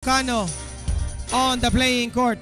Ilocano on the playing court.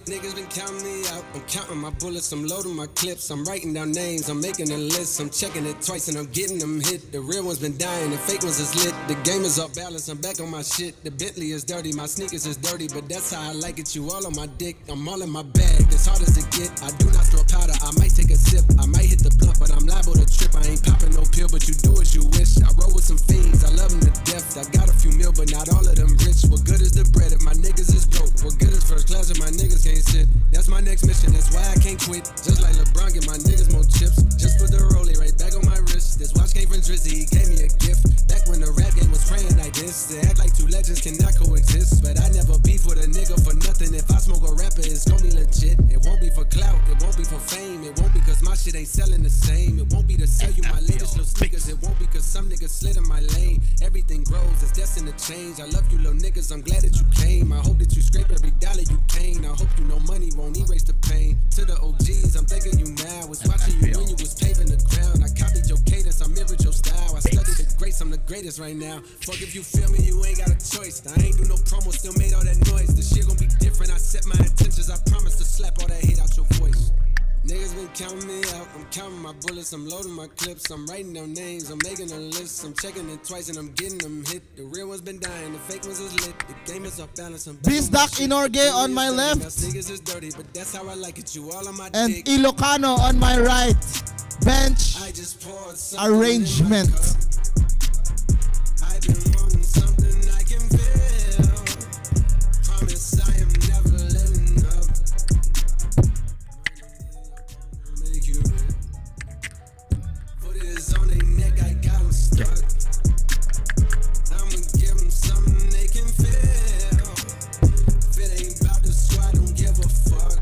Niggas been counting me out, I'm counting my bullets, I'm loading my clips, I'm writing down names, I'm making a list, I'm checking it twice and I'm getting them hit. The real ones been dying, the fake ones is lit, the game is off balance, I'm back on my shit. The Bentley is dirty, my sneakers is dirty, but that's how I like it, you all on my dick, I'm all in my bag, as hard as it get. I do not throw powder, I might take a sip, I might hit the blunt, but I'm liable to trip. I ain't popping no pill, but you do as you wish. I roll with some fiends, I love them to death, I got a few mil, but not all of them rich. What good is the bread if my niggas is broke? What good is first class if my niggas can't sit? That's my next mission, that's why I can't quit. Just like LeBron, get my niggas more chips. Just put the rollie right back on my wrist. This watch came from Drizzy, he gave me a gift. Back when the rap game was praying like this. They act like two legends cannot coexist. But I never beef with a nigga for nothing. If I smoke a rapper, it's gonna be legit. It won't be for clout, it won't be for fame. It won't be cause my shit ain't selling the same. It won't be to sell you my latest little sneakers. It won't be cause some niggas slid in my lane. Everything grows, it's destined to change. I love you little niggas, I'm glad that you came. I hope that you scrape every dollar you can. I hope you know money won't erase the pain. To the OGs, I'm thanking you now. Was watching you when you was paving the ground. I copied your cadence, I mirrored your style. I studied the greats, I'm the greatest right now. Fuck if you feel me, you ain't got a choice. I ain't do no promo, still made all that noise. This shit gon' be different, I set my intentions. I promise to slap all that hate out your voice. Niggas been counting me out, I'm counting my bullets, I'm loading my clips, I'm writing down names, I'm making a list, I'm checking it twice and I'm getting them hit. The real ones been dying, the fake ones is lit, the game is off balance. Bisdak Inorge on my left, niggas is dirty, but that's how I like it, you all on my and dick. Ilocano on my right. Bench I just poured something arrangement. in my cup. I've been wanting something I can feel. Promise I am never letting up. Make you real. Put it on their neck, I got them stuck. I'ma give them something they can feel. If it ain't about the squad, don't give a fuck.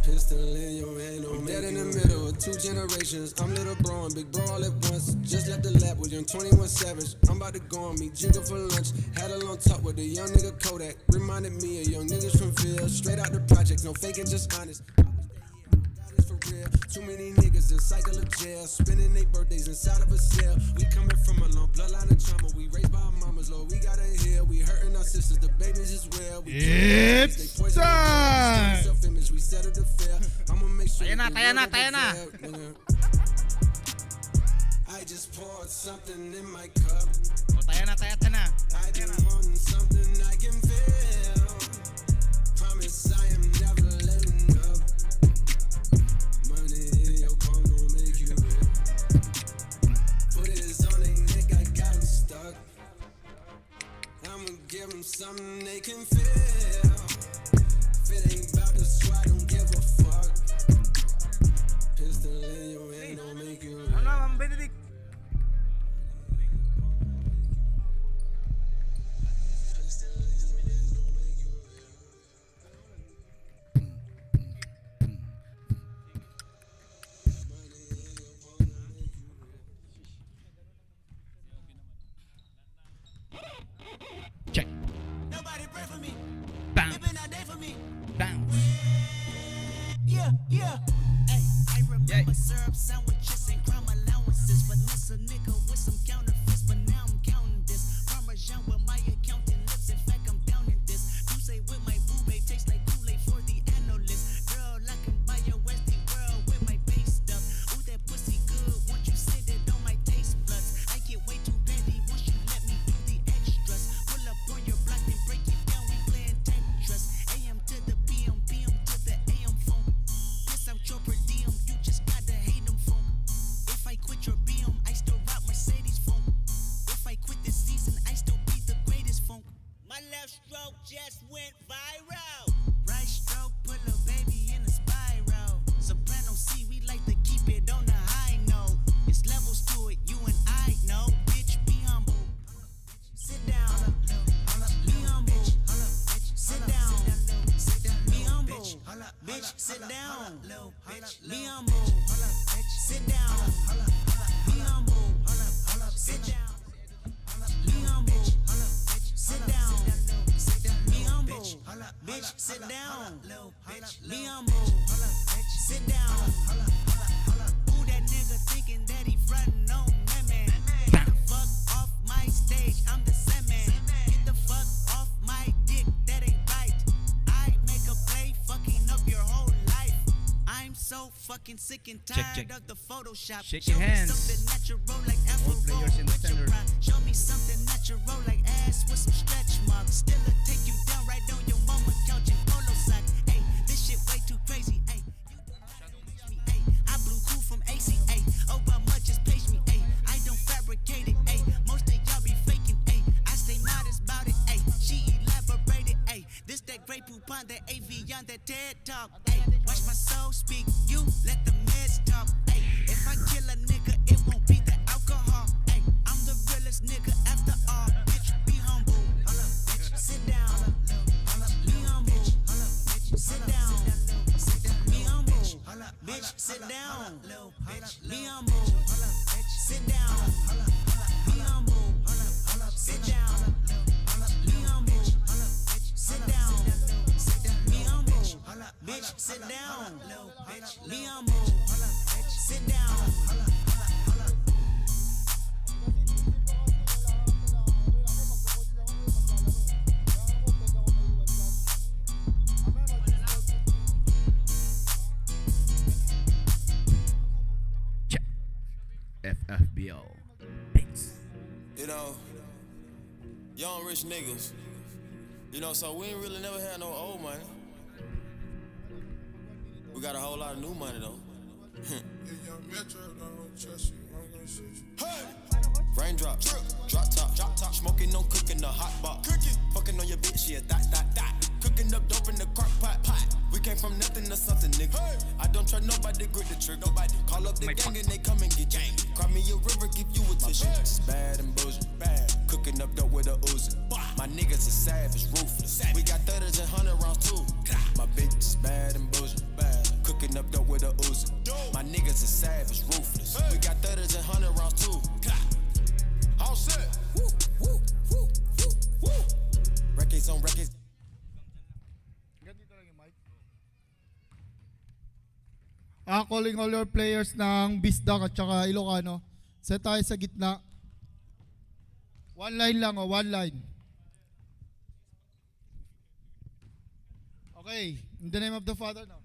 Pistol in your hand, I'm dead in the middle of two generations. I'm little bro and big bro all at once. Just left the lab with young 21 Savage. I'm about to go on me, jigger for lunch. Had a long talk with a young nigga Kodak. Reminded me of young niggas from Ville. Straight out the projects, no faking, just honest. That is for real. Too many niggas in cycle of jail. Spending their birthdays inside of a cell. We coming from a long bloodline of trauma. We raised by our mamas, Lord, we gotta heal. We hurting our sisters, the babies as well. It's time. Self-image, we settle the fail. I'ma make sure. Tayo na. I just poured something in my cup. Tayo na. I been wanting something I can feel. Promise I am never letting up. Money in your palm don't make you real. Put it on their neck, I got them stuck. I'ma give them something they can feel. If it ain't about the squad, don't give a fuck. Pistol in your hand don't make you real. Ano, Ma'am Benedict? Check. Nobody pray for me. Bam. It been a day for me. Bam. Yeah. Hey, I remember syrup sandwiches and crime allowances. Vanessa nigga with some counterfeits, but now I'm counting this. Parmesan with my accountant lips. In fact, I'm down in this. You say with my boo babe tastes like Kool-Aid for the analyst. Girl, I can buy your Westie world with my base stuff. Ooh, that pussy good. Won't you sit it on my taste buds? I get way too petty once you let me do the extras. Pull up on your block and break it down. We playing Tetris. AM to the PM, PM to the AM phone. Piss out your per diem, you just gotta hate them phone. sit down. Be humble. Sit down. Be humble. Sit down. Be humble. Sit down. Be humble. Bitch, sit down. Be humble. Sit down. Who that nigga thinking that he frontin' on me, man? Get the fuck off my stage, I'm the same man. Get the fuck off my dick, that ain't right. I make a play, fucking up your whole life. I'm so fucking sick and tired of the Photoshop. Shake Show your me hands. something natural like Afro. players in the with your center. pride. Show me something natural like ass with some stretch marks. Still take you down right on your mama couch in polo socks. Hey, this shit way too crazy. Hey, Ay, I blew cool from ACA. Oh, but much just page me. Ay, I don't fabricate it. Ay, most of y'all be faking. Ay, I stay modest about it. Ay, she elaborated. Ay, this that Grey Poupon, that AV on that TED Talk. Ay, watch my soul speak. You let the meds talk. Ay, if I kill a nigga, it won't be the alcohol. Ay, I'm the realest nigga after all. Bitch, be humble. Bitch, sit down. Be humble. Sit down. Be humble. Bitch, sit down. Be humble. Sit down. Be humble. Sit down. Be humble. Sit down. Be humble. Bitch, sit down. Be humble. Sit down. Check. FFBL. Beats. You know, young rich niggas. You know, so we ain't really never had no old money. We got a whole lot of new money though. If young Metro don't trust you, I'm gonna shoot you. Hey! Raindrop, drop top, smoking, no cooking, the hot box. Fucking on your bitch, yeah, that. Cooking up dope in the crock pot. We came from nothing to something, nigga. I don't trust nobody, grip the trick. Nobody call up the gang and they come and get you. Cry me a river, give you a tissue. It's bad and bullshit, bad. Cooking up dope with a Uzi. My niggas are savage, ruthless. We got 30s and 100 rounds too. My bitch is bad and bullshit, bad. Cooking up dope with a Uzi. My niggas are savage, ruthless. We got 30s and 100 rounds too. All set. Records on records. Calling all your players ng Bisdak at saka Ilocano. Set tayo sa gitna. One line lang, one line. Okay, in the name of the Father now.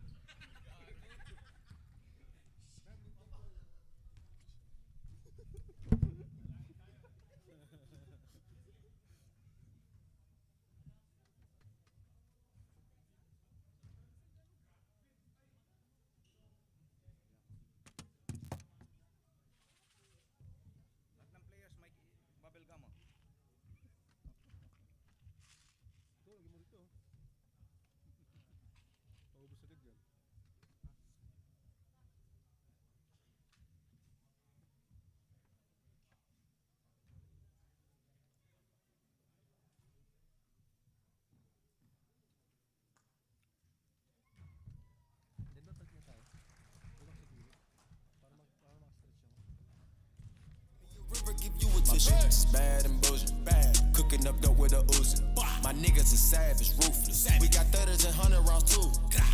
River give you a tissue. It's bad and bullshit, bad. Cooking up dope with a Uzi. My niggas are savage, ruthless. We got 30s and 100 rounds too.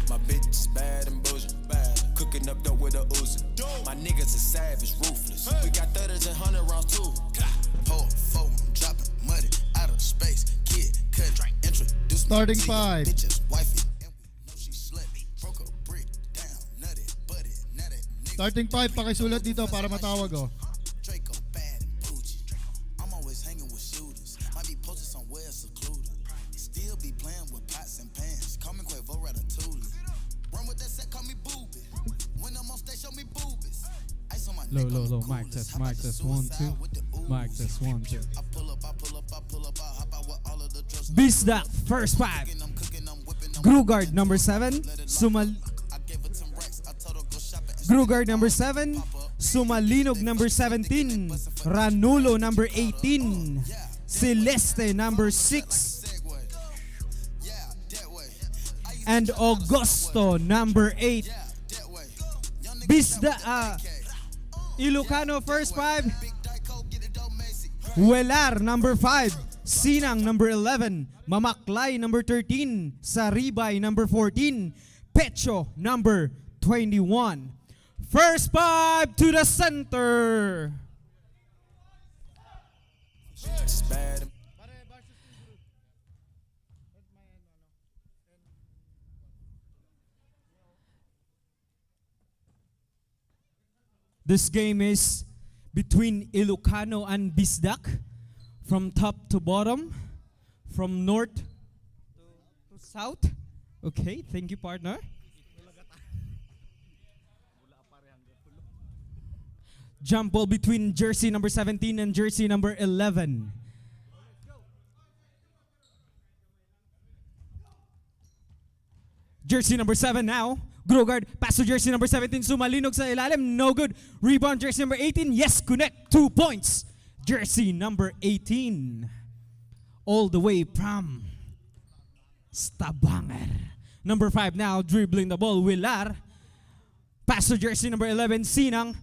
My bitch is bad and bullshit, bad. Cooking up dope with a Uzi. My niggas are savage, ruthless. We got 30s and 100 rounds too. Pour, four, dropping muddy out of space. Kid, cut, introduce Starting me to your five. bitch's wifey. And we know she slutty. Broke a brick down, nutty, butty, nutty. Niggas Starting 5, pakisulat dito para matawag oh. Draco bad and bougie. I'm always hanging with shooters. Might be posted somewhere secluded. Still be playing with pots and pans. Call me Quavo Ratatouille. Run with that set, call me Booby. When I'm on stage, show me boobies. Ice on my Low, neck, low, on the low. Mic coolest. test, How about mic the test. 1, 2. suicide with the Mic ooze? test. 1, 2. I pull up, hop out with all of the drugs. Bisdak, first 5. I'm cooking, I'm whipping, I'm Grugard, number 7. I gave her 10 racks. I told her go shopping. Grugard, number 7. Sumalinog, number 17. Ranulo, number 18. Celeste, number 6. Segway. Yeah, that way. I used and Augusto, number 8. Bisda, Ilocano, first 5. Welar, number 5. Sinang, number 11. Mamaklay, number 13. Saribay, number 14. Pecho, number 21. First 5 to the center. It's bad. This game is between Ilocano and Bisdak, from top to bottom, from north to south. Okay, thank you, partner. Jump ball between jersey number 17 and jersey number 11. Jersey number 7 now. Grogard, pass to jersey number 17. Sumalinog sa ilalim. No good. Rebound, jersey number 18. Yes, connect. 2 points. Jersey number 18. All the way from Stabanger. Number 5 now, dribbling the ball. Willar. Pass to jersey number 11. Sinang.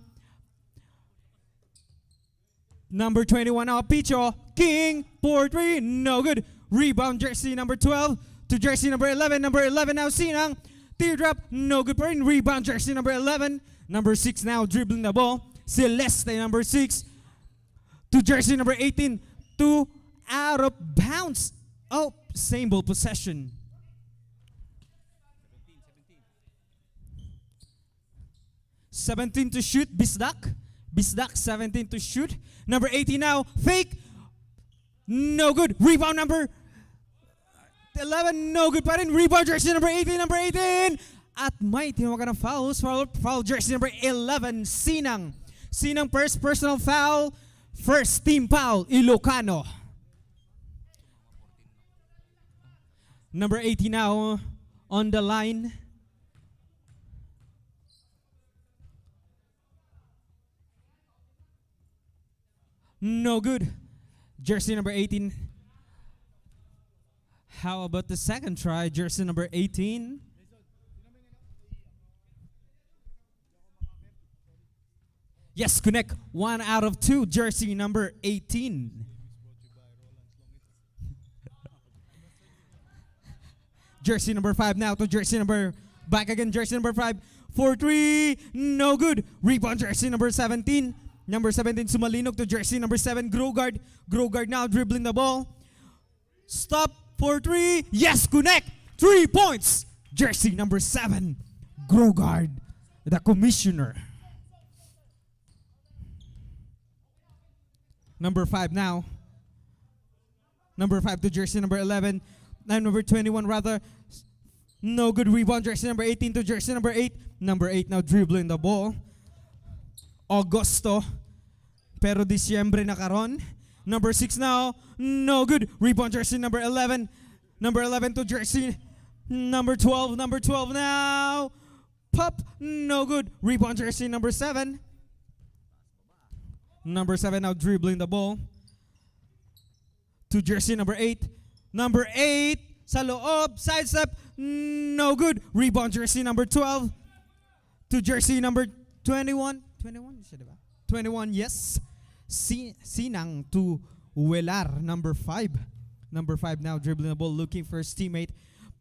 Number 21 now, Picho. King, 4-3. No good. Rebound, jersey number 12 to jersey number 11. Number 11 now, Sinang. Teardrop, no good for in. Rebound, jersey number 11. Number 6 now, dribbling the ball. Celeste, number 6 to jersey number 18. 2 out of bounds. Oh, same ball possession. 17 to shoot, Bisdak. Bisdak, 17 to shoot. Number 18 now, fake. No good. Rebound number 11, no good pa rin. Rebound jersey number 18, number 18. At may tinawagan ng fouls. Foul jersey number 11, Sinang. Sinang first personal foul. First team foul, Ilocano. Number 18 now on the line. No good. Jersey number 18. How about the second try? Jersey number 18. Yes, connect. 1 out of 2. Jersey number 18. Jersey number 5 now to jersey number, back again, jersey number 5. 4-3, no good. Rebound, jersey number 17. Number 17, Sumalinog to jersey number 7, Grogard. Grogard now dribbling the ball. Stop, 4-3, yes, connect. 3 points. Jersey number 7, Grogard, the commissioner. Number 5 now. Number 5 to jersey number 11. Number 21 rather. No good. Rebound, jersey number 18 to jersey number 8. Number 8 now dribbling the ball. Augusto. Pero Disyembre na karon. Number 6 now. No good. Rebound, jersey number 11. Number 11 to jersey number 12. Number 12 now. Pop. No good. Rebound, jersey number 7. Number 7 now dribbling the ball. To jersey number 8. Number 8. Sa loob. Sidestep. No good. Rebound, jersey number 12. To jersey number 21. 21, siya diba? 21, yes. Sinang to Welar, number 5. Number 5 now dribbling the ball, looking for his teammate.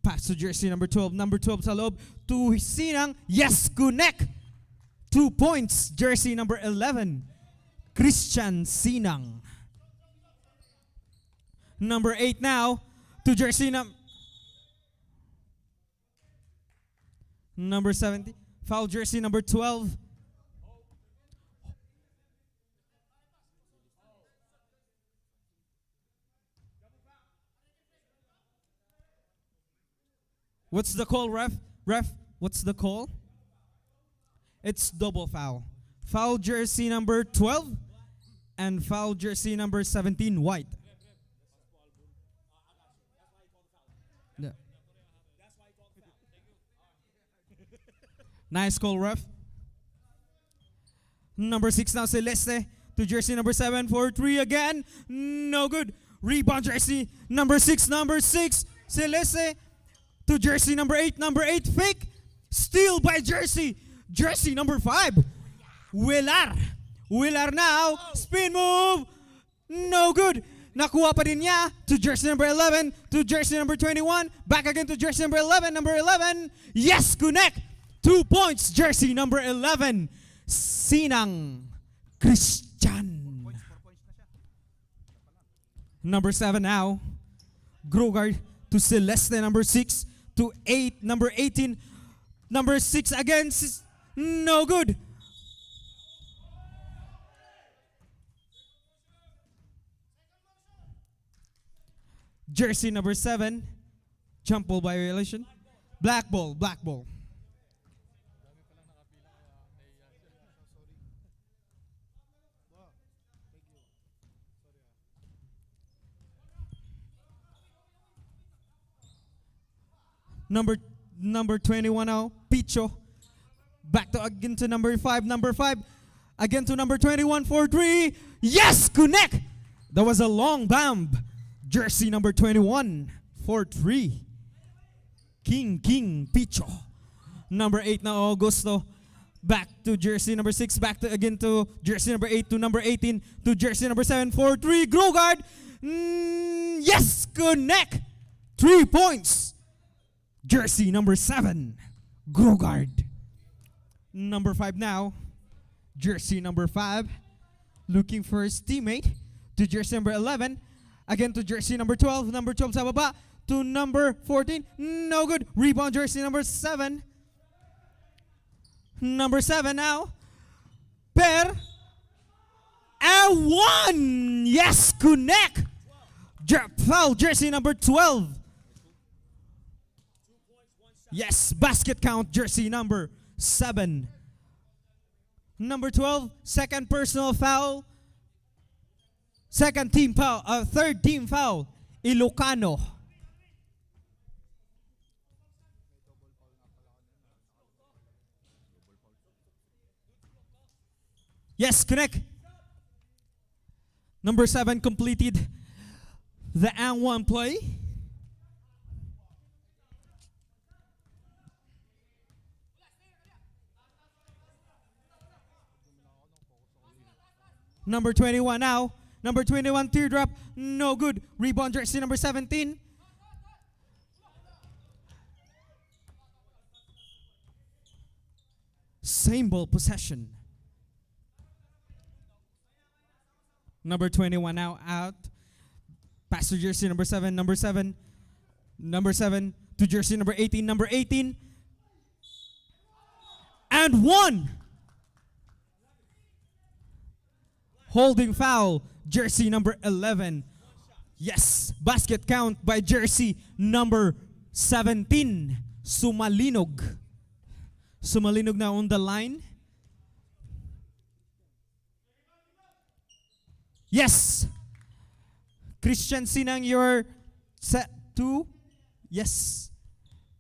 Pass to jersey number 12. Number 12 sa loob to Sinang. Yes, connect. 2 points. Jersey number 11, Christian Sinang. Number 8 now to jersey number 70. Foul jersey number 12. What's the call, ref? Ref, what's the call? It's double foul. Foul jersey number 12 and foul jersey number 17, white. Yeah. Nice call, ref. Number 6 now, Celeste to jersey number 7 for 3 again. No good. Rebound jersey number 6, Celeste to jersey number 8. Number 8, fake. Steal by jersey. Jersey number 5. Willar. Willar now. Spin move. No good. Nakuha pa din niya to jersey number 11, to jersey number 21. Back again to jersey number 11. Number 11. Yes, connect. 2 points. Jersey number 11. Sinang Christian. Number 7 now. Grogard to Celeste, number 6. To 8, number 18. Number 6 again. No good. Jersey number 7. Jump ball violation. Black ball, black ball. Number 21 now, Picho. Back to again to number 5. Number 5 again to number 21 for 3. Yes, connect. That was a long bomb. Jersey number 21 for 3. King Picho. Number 8 now, Augusto. Back to jersey number 6. Back to again to jersey number 8 to number 18 to jersey number 7 for 3. Grogard. Yes, connect. 3 points. Jersey number 7, Grogard. Number 5 now, jersey number 5, looking for his teammate, to jersey number 11, again to jersey number 12, number 12 sa baba, to number 14, no good. Rebound jersey number 7. Number 7 now, Per, and 1! Yes, connect! Foul jersey number 12. Yes, basket count, jersey number 7. Number 12, second personal foul. Second team foul, third team foul, Ilocano. Yes, connect. Number 7 completed the and 1 play. Number 21 now. Number 21, teardrop. No good. Rebound jersey number 17. Same ball possession. Number 21 now out. Pass to jersey number 7. Number 7. Number 7 to jersey number 18. Number 18. And 1. Holding foul, jersey number 11. Yes, basket count by jersey number 17, Sumalinog. Sumalinog now on the line. Yes. Christian Sinang, you're set 2. Yes.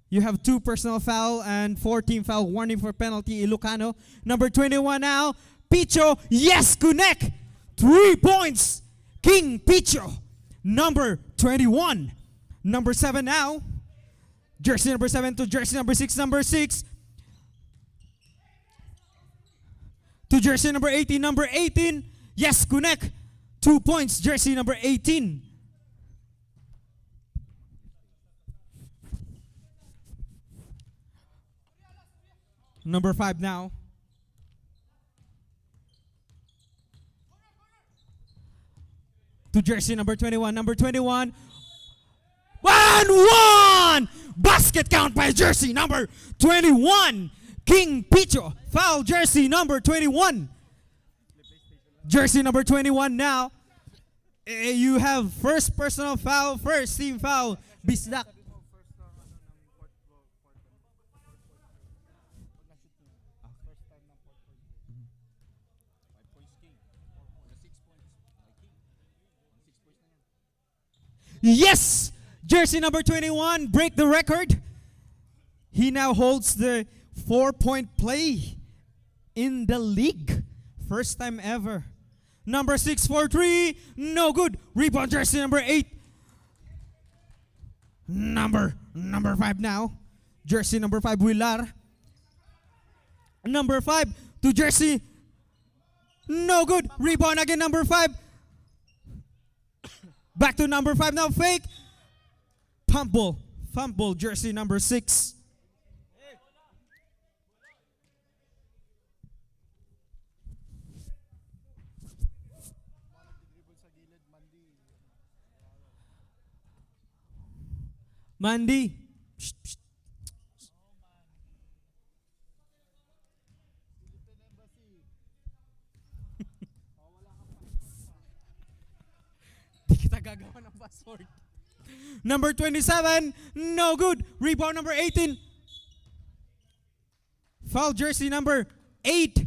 You have 2 personal foul and 4 team foul. Warning for penalty, Ilocano. Number 21 now, Picho. Yes, connect. 3 points. King Picho. Number 21. Number 7 now. Jersey number 7 to jersey number 6. Number 6 to jersey number 18. Number 18. Yes, connect. 2 points. Jersey number 18. Number 5 now. To jersey number 21. Number 21. 1-1! Basket count by jersey number 21. King Picho. Foul jersey number 21. Jersey number 21 now. You have first personal foul, first team foul. Bisdak. Yes! Jersey number 21 break the record. He now holds the 4-point play in the league. First time ever. Number 6 for 3. No good. Rebound jersey number 8. Number 5 now. Jersey number 5, Willar. Number 5 to jersey. No good. Rebound again, number 5. Back to number 5 now. Fake. Pump ball, jersey number 6. Mandy. Psst, psst. Di kita gagawa ng password. Number 27, no good. Rebound number 18. Foul jersey number 8.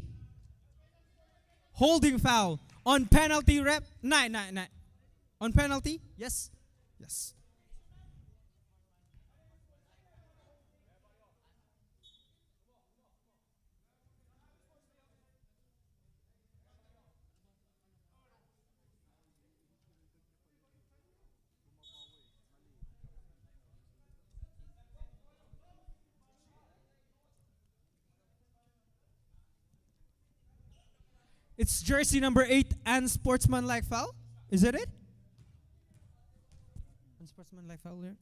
Holding foul. On penalty rep. Nine. On penalty? Yes. Yes. It's jersey number 8 and sportsmanlike foul. Is it? Unsportsmanlike foul there?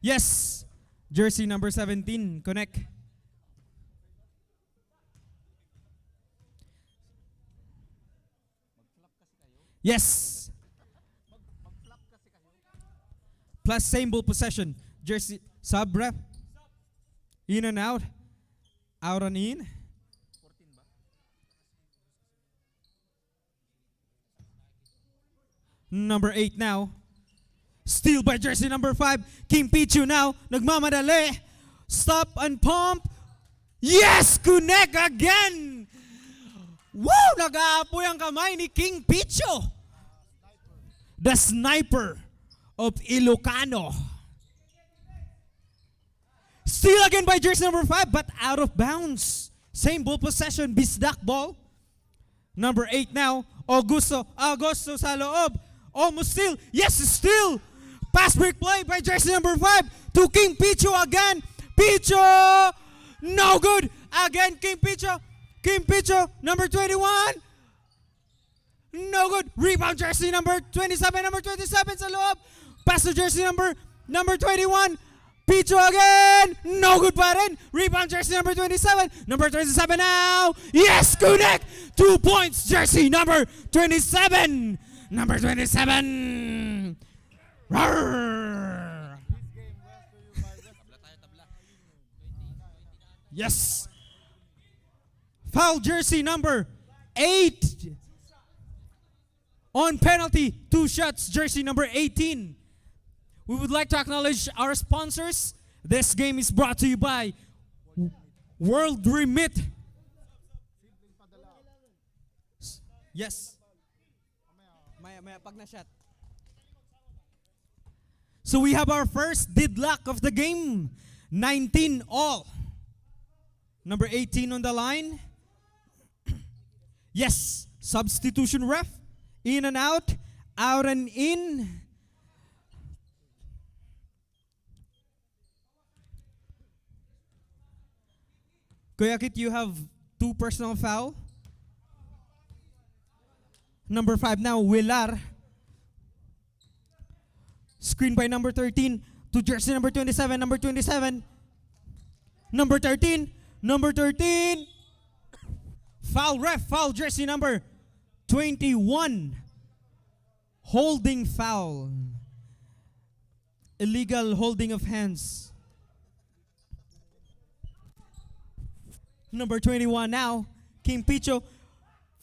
Yes. Jersey number 17. Connect. Yes. Plus same ball possession. Jersey sub rep. In and out. Out and in. Number 8 now. Steal by jersey number 5. Kim Pichu now. Nagmamadali. Stop and pump. Yes! Connect again! Woo! Nag-aapoy ang kamay ni King Pichu. The sniper of Ilocano. Steal again by jersey number 5 but out of bounds. Same ball possession. Bisdak ball. Number 8 now. Augusto sa loob. Almost steal. Yes, steal. Pass break play by jersey number 5 to King Pichu again. Pichu. No good. Again, King Pichu. King Pichu, number 21. No good. Rebound jersey number 27. Number 27 sa loob. Pass to jersey number 21. Pichu again. No good pa rin. Rebound jersey number 27. Number 27 now. Yes, connect. 2 points. Jersey number 27. Number 27. Rawr. Yes. Foul jersey number 8. On penalty, 2 shots, jersey number 18. We would like to acknowledge our sponsors. This game is brought to you by World Remit. Yes. Maya, pag na shot. So we have our first deadlock of the game. 19 all. Number 18 on the line. Yes, substitution ref. In and out and in. Kuya Kit, you have 2 personal foul. Number 5 now, Willar. Screen by number 13 to jersey number 27. Number 27. Number 13. Number 13. Foul ref. Foul jersey number 21. Holding foul. Illegal holding of hands. Number 21 now. King Pichu.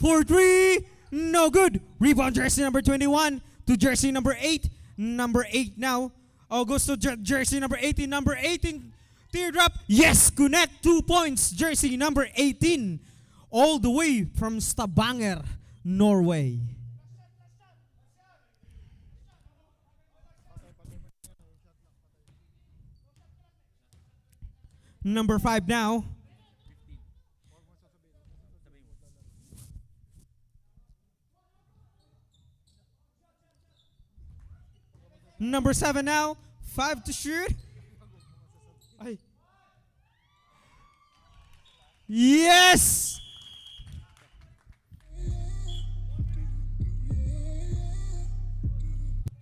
4-3. No good. Rebound jersey number 21 to jersey number 8. Number 8 now. Augusto jersey number 18. Number 18. Teardrop. Yes, connect. 2 points. Jersey number 18. All the way from Stavanger, Norway. Number 5 now. number 7 now. 5 to shoot. Ay. Yes!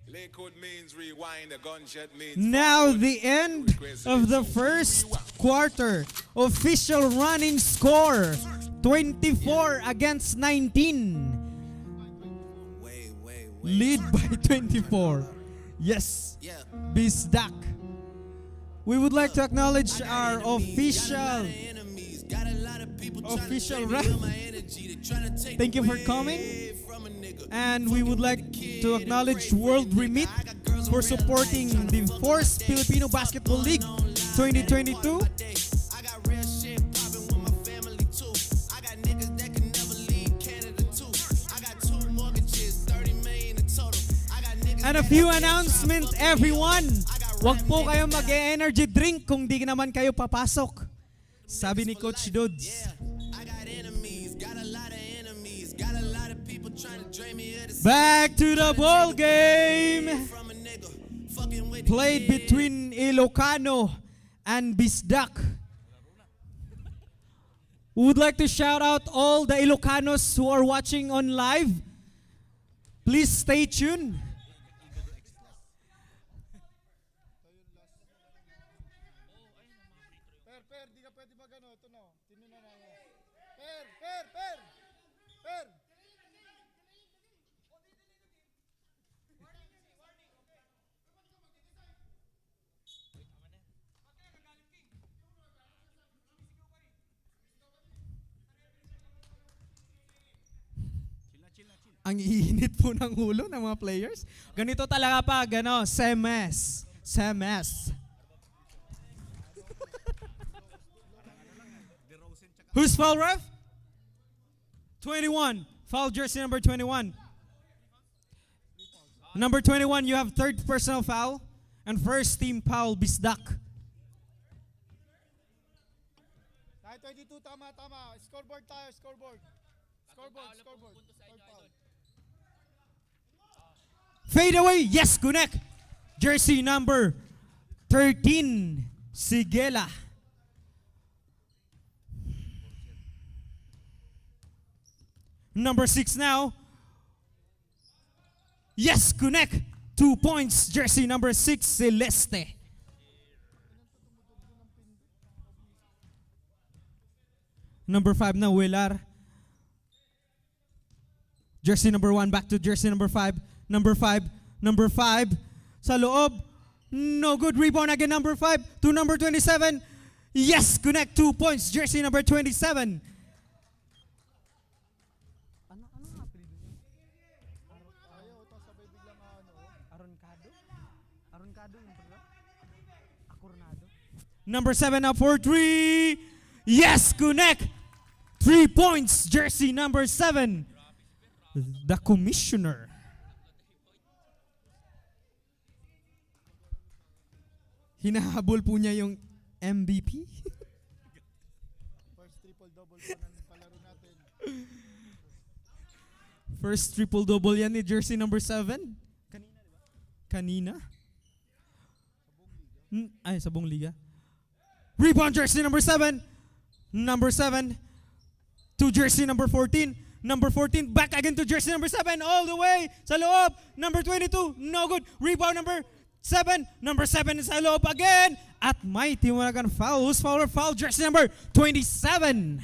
Lakewood means rewind, the gunshot means Now the end of the first quarter. Official running score. 24 against 19. Lead by 24. Yes. Bisdak. We would like to acknowledge our official ref. Thank you for coming. And we would like to acknowledge World Remit for supporting the 4th Filipino Basketball League 2022. And a few announcements, everyone. Wag po kayong mag-energy drink kung di naman kayo papasok. Sabi ni Coach Dudes. Back to the ball game. Played between Ilocano and Bisdak. We would like to shout out all the Ilocanos who are watching on live. Please stay tuned. Per, di ka pwede magano. Ito no. Tinunan na ako. Per. Ang iinit po ng ulo ng mga players. Ganito talaga pag semes. Who's foul, ref? 21. Foul jersey number 21. Number 21, you have third personal foul. And first team foul, Bisdak. Tayo 22, tama. Scoreboard tayo, scoreboard. Scoreboard. Foul. Fade away, yes, connect. Jersey number 13, Sigela. Number 6 now. Yes, connect. 2 points, jersey number 6, Celeste. Number 5 now, Willar. Jersey number 1, back to jersey number 5. Number 5. Sa loob. No good. Rebound again, number 5 to number 27. Yes, connect. 2 points. Jersey number 27. Number 7 now for 3. Yes, connect. 3 points. Jersey number 7. The commissioner. Hinahabol po niya yung MVP. First triple-double pa ng palaro natin. First triple-double yan ni jersey number 7. Kanina, di ba? Kanina? Ay, sa buong liga. Rebound jersey number 7. Number 7 to jersey number 14. Number 14 back again to jersey number 7 all the way sa loob. Number 22, no good. Rebound number 7. Number 7 is sa loob again. At may tiwanagan foul. Who's foul jersey number 27.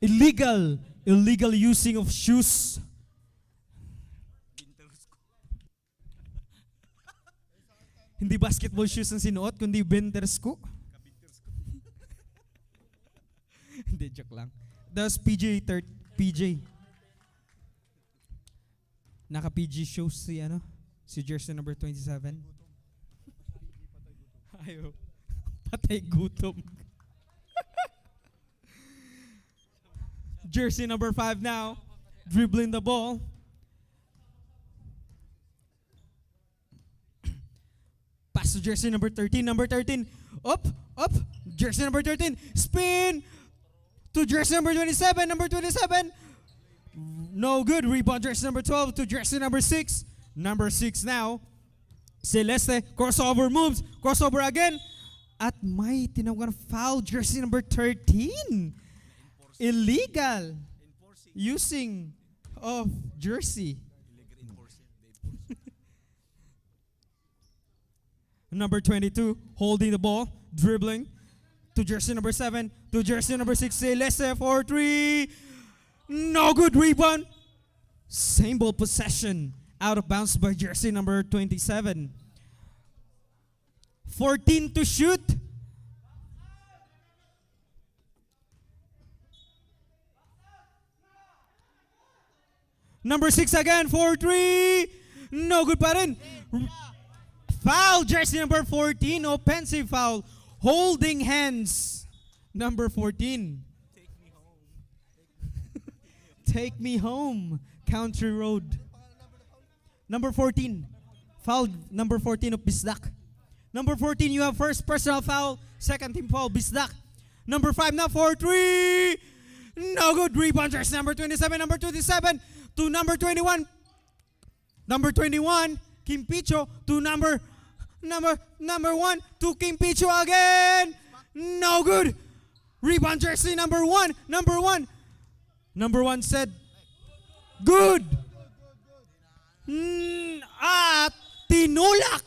Illegal using of shoes. Hindi basketball shoes ang sinuot, kundi wintersko. Hindi, joke lang. That's PJ. Naka-PG shoes si jersey number 27. Ayaw. Patay gutom. Jersey number 5 now. Dribbling the ball. Pass to jersey number 13. Number 13. Up. Jersey number 13. Spin. To jersey number 27. Number 27. No good. Rebound jersey number 12 to jersey number 6. Number 6 now. Celeste, crossover moves. Crossover again. At may tinawag na foul. Jersey number 13. Illegal. Using of jersey. Number 22, holding the ball, dribbling to jersey number 7, to jersey number 6, Celeste for 3. No good rebound. Same ball possession. Out of bounds by jersey number 27. 14 to shoot. Number 6 again for 3. No good pa rin. Foul, jersey number 14, offensive foul. Holding hands, number 14. Take me home, Country Road. Number 14, foul number 14 of Bisdak. Number 14, you have first personal foul, second team foul, Bisdak. Number 5 now for 3. No good, rebound, jersey number 27, number 27 to number 21. Number 21, Kim Picho to number 1 to Kim Picho again. No good. Rebound jersey number 1. Number 1 said good. Tinulak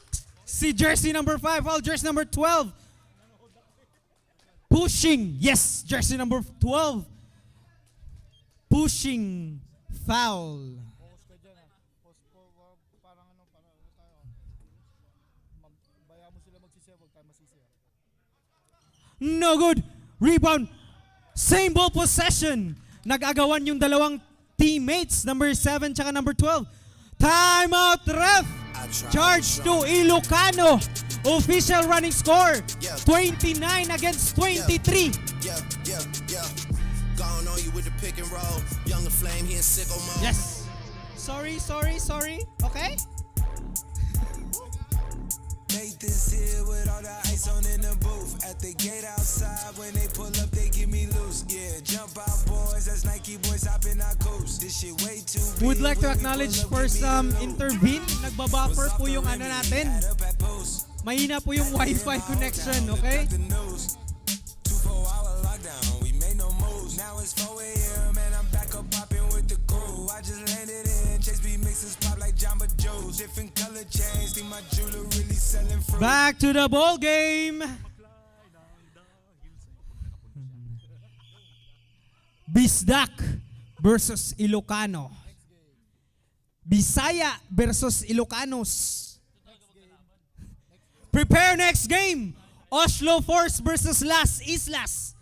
si jersey number 5. Foul jersey number 12. Pushing. Yes, jersey number 12. Pushing foul. No good. Rebound. Same ball possession. Nag-agawan yung dalawang teammates, number 7 tsaka number 12. Timeout, ref. Charge to Ilocano. Official running score, 29 against 23. Gone on you with the pick and roll. Younger flame, he in sicko mode. Yes. Sorry. Okay? Nathan's here with all the ice on in the booth. At the gate outside, when they pull up, they give me loose. Yeah, jump out, boys. That's Nike boys hopping our coast. This shit way too big. Would like to acknowledge first intervene. Nagbabuffer po yung ano natin. Mahina po yung Wi-Fi connection, okay? 24-hour lockdown, we made no moves. Now it's 4 a.m. and I'm back up popping with the crew. I just landed in Chase B mixes pop like Jamba Joe's. Different color chains, think my jeweler really selling fruit. Back to the ball game. Bisdak versus Ilocano. Bisaya versus Ilocanos. Prepare next game. Oslo Force versus Las Islas.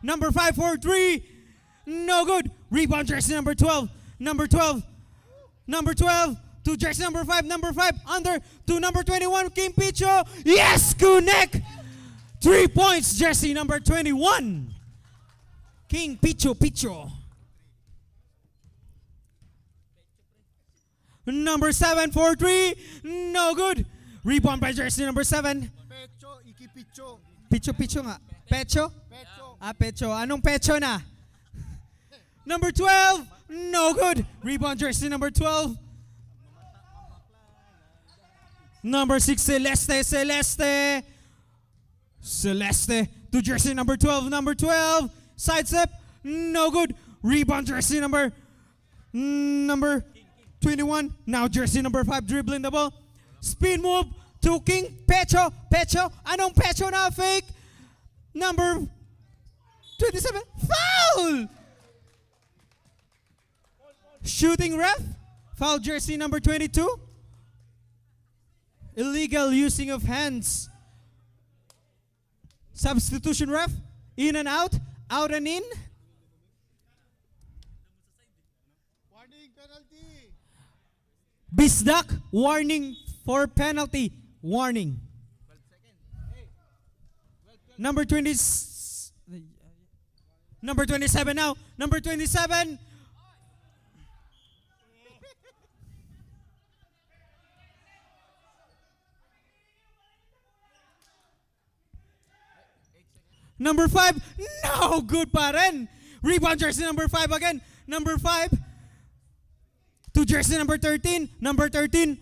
Number 5 for 3. No good. Rebound jersey number 12. Number 12 to jersey number 5. Number 5 under to number 21. Kim Picho. Yes, connect. 3 points. Jersey number 21. King Picho. Number 7 for 3. No good. Rebound by jersey number 7. Pecho, Iki Picho. Picho nga. Pecho? Pecho. Pecho. Anong pecho na? Number 12. No good. Rebound jersey number 12. Number 6, Celeste to jersey number 12. Number 12. Side step. No good. Rebound jersey number 21. Now jersey number 5 dribbling the ball. Spin move to King Pecho. Anong Pecho na? Fake. Number 27. Foul! Shooting ref. Foul jersey number 22. Illegal using of hands. Substitution ref. In and out. Out and in. Warning, penalty. Bisdak. Warning for penalty. Warning. Number 27 now. Number 27. Number 5. No good pa rin. Rebound jersey number 5 again. Number 5 to jersey number 13. Number 13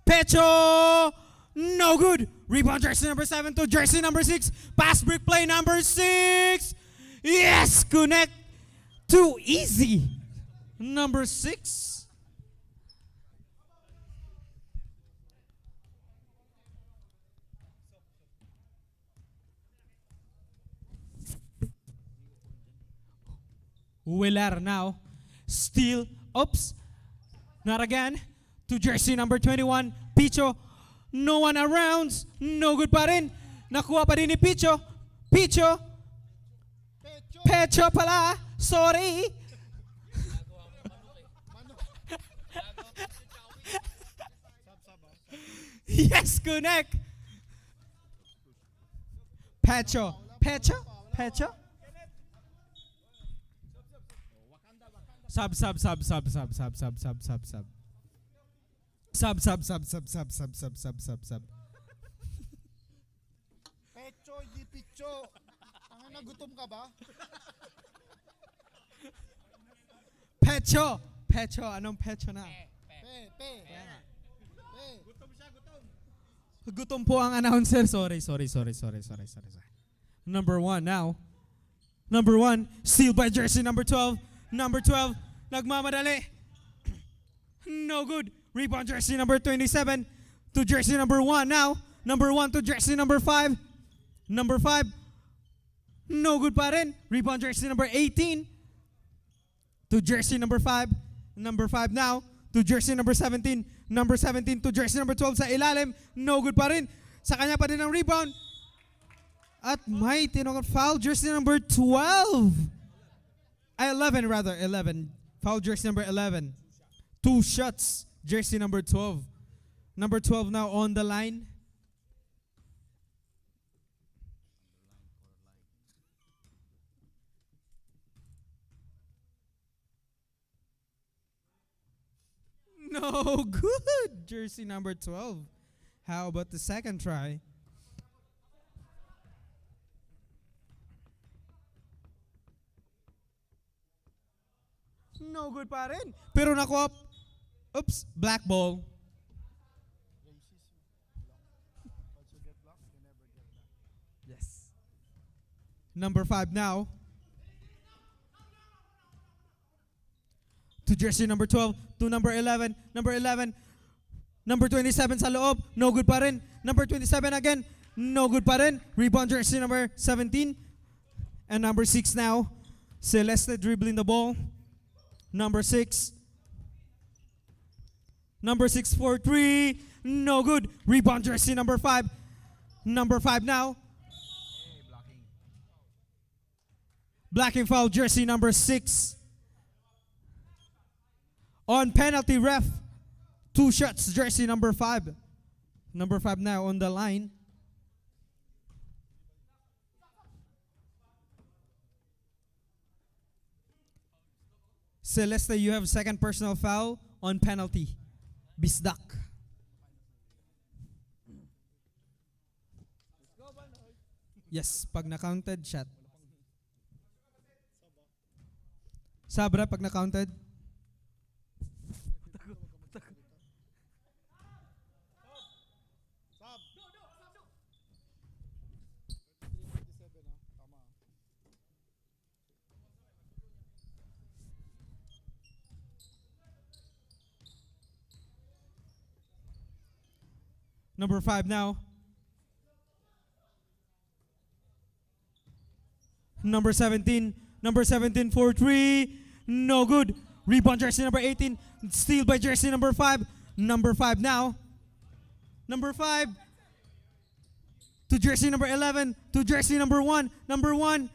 Pecho, no good. Rebound jersey number 7 to jersey number 6. Pass break play number 6. Yes, connect. Too easy. Number 6. Willer now. Steal. Oops. Not again. To jersey number 21. Picho. No one around. No good pa rin. Nakuha pa rin ni Picho. Picho. Pecho pala. Sorry. Yes, connect. Pecho. Pecho? Pecho? Sub. Pecho, hindi picho. Ang nagutom ka ba? Pecho. Pecho. Anong pecho na? Pe. Gutom po ang announcer. Sorry. Number 1 now. Number 1, steal by jersey number 12. Number 12, nagmamadali. No good. Rebound jersey number 27 to jersey number 1 now. Number 1 to jersey number 5. Number 5, no good pa rin. Rebound jersey number 18 to jersey number 5. Number 5 now to jersey number 17. Number 17 to jersey number 12 sa ilalim. No good pa rin. Sa kanya pa din ang rebound. At may tinukot foul jersey number 12. 11 rather. Foul jersey number 11. 2 shots. Jersey number 12. Number 12 now on the line. No good. Jersey number 12. How about the second try? No good pa rin. Pero nakuha. Oops, black ball. Yes. Number 5 now. To jersey number 12. To number 11. Number 11. Number 27 sa loob. No good pa rin. Number 27 again. No good pa rin. Rebound jersey number 17. And number 6 now. Celeste dribbling the ball. Number 6. Number 6 for 3. No good. Rebound jersey number 5. Number 5 now. Blocking foul jersey number 6. On penalty ref. 2 shots jersey number 5. Number 5 now on the line. Celeste, you have second personal foul on penalty. Bisdak. Yes, pag na-counted, shot. Sabra, pag na-counted. Number 5 now. Number 17. Number 17 for 3. No good. Rebound jersey number 18. Steal by jersey number 5. Number 5 now. Number 5. To jersey number 11. To jersey number 1. Number 1.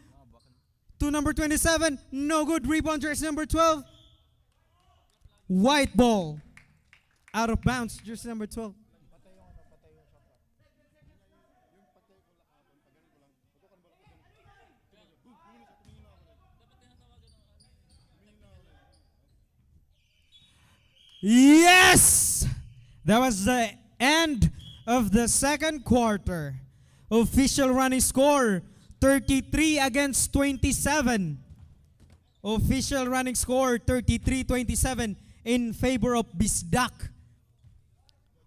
To number 27. No good. Rebound jersey number 12. White ball. Out of bounds. Jersey number 12. Yes! That was the end of the second quarter. Official running score, 33 against 27. Official running score, 33-27 in favor of Bisdak.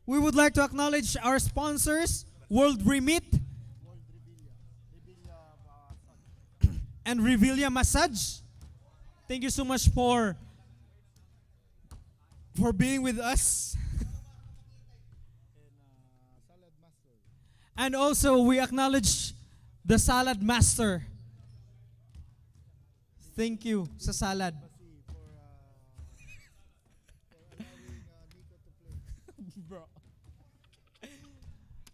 we would like to acknowledge our sponsors, World Remit and Revilla Massage. Thank you so much for being with us. And also, we acknowledge the Salad Master. Thank you sa salad. Bro.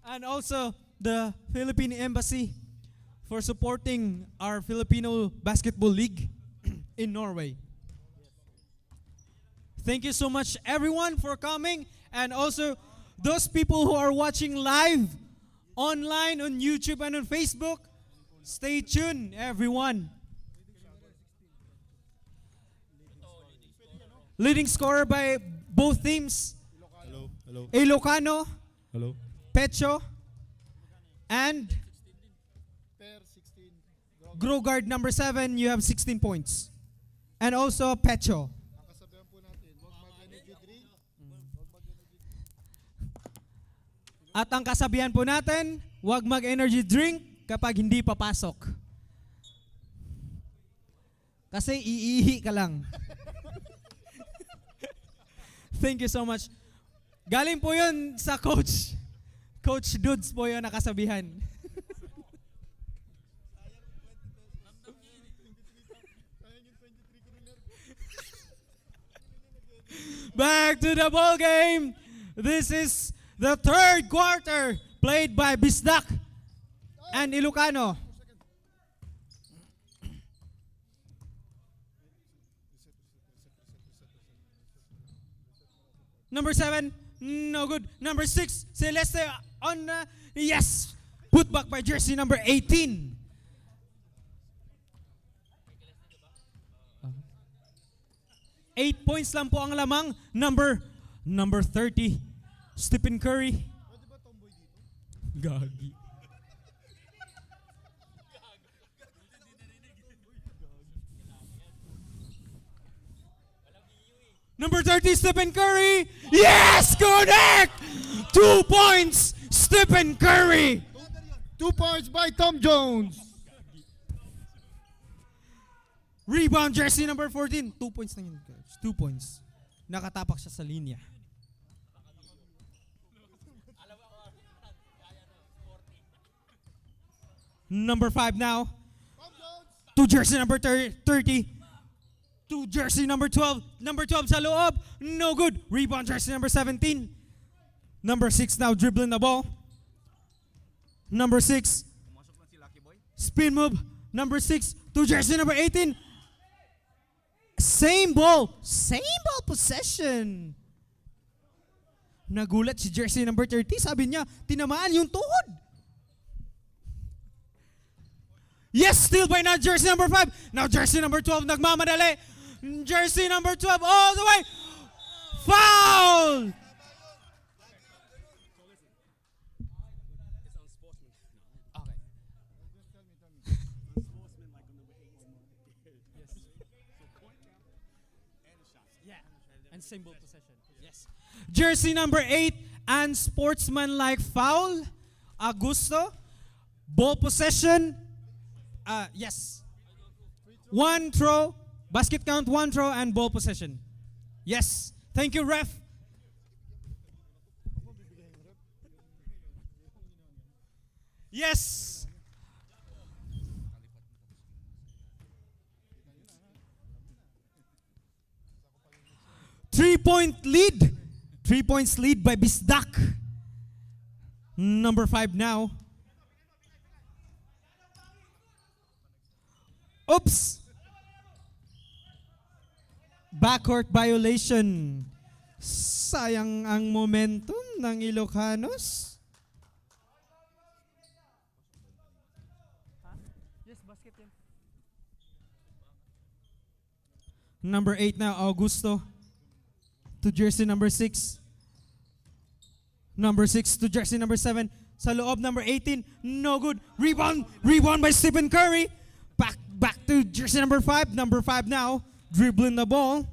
And also, the Philippine Embassy for supporting our Filipino Basketball League in Norway. Thank you so much, everyone, for coming. And also, those people who are watching live online on YouTube and on Facebook, stay tuned, everyone. Leading scorer by both teams, Ilocano, Pecho, and Grogard number 7, you have 16 points. And also Pecho. At ang kasabihan po natin, huwag mag-energy drink kapag hindi papasok. Kasi iihi ka lang. Thank you so much. Galing po yun sa coach. Coach Dudes po yun nakasabihan. Back to the ball game. This is the third quarter played by Bisdak and Ilocano. Number 7, no good. Number 6, Celeste on, yes. Put back by jersey number 18. Eight points lang po ang lamang. Number 30, Stephen Curry. Gagi. Number 30, Stephen Curry. Yes! Connect! 2 points, Stephen Curry. 2 points by Tom Jones. Rebound, jersey number 14. 2 points na yun, guys. 2 points. Nakatapak siya sa linya. Number 5 now. To jersey number 30. To jersey number 12. Number 12 sa loob. No good. Rebound, jersey number 17. Number 6 now dribbling the ball. Number 6. Spin move. Number 6. To jersey number 18. Same ball possession. Nagulat si jersey number 30. Sabi niya, tinamaan yung tuhod. Yes, still by now jersey number 5. Now jersey number 12 nagmamadali. Jersey number 12 all the way. Foul! And same ball possession. Yes. Jersey number 8 and sportsmanlike foul. Augusto. Ball possession. Yes. 1 throw. Basket count, 1 throw, and ball possession. Yes. Thank you, ref. Yes. Three-point lead. 3 points lead by Bisdak. Number 5 now. Oops. Backcourt violation. Sayang ang momentum ng Ilocanos. Yes, basket yan. Number 8 now, Augusto. To jersey number 6. Number 6 to jersey number 7. Sa loob, number 18. No good. Rebound by Stephen Curry. Back to jersey number 5. Number 5 now. Dribbling the ball.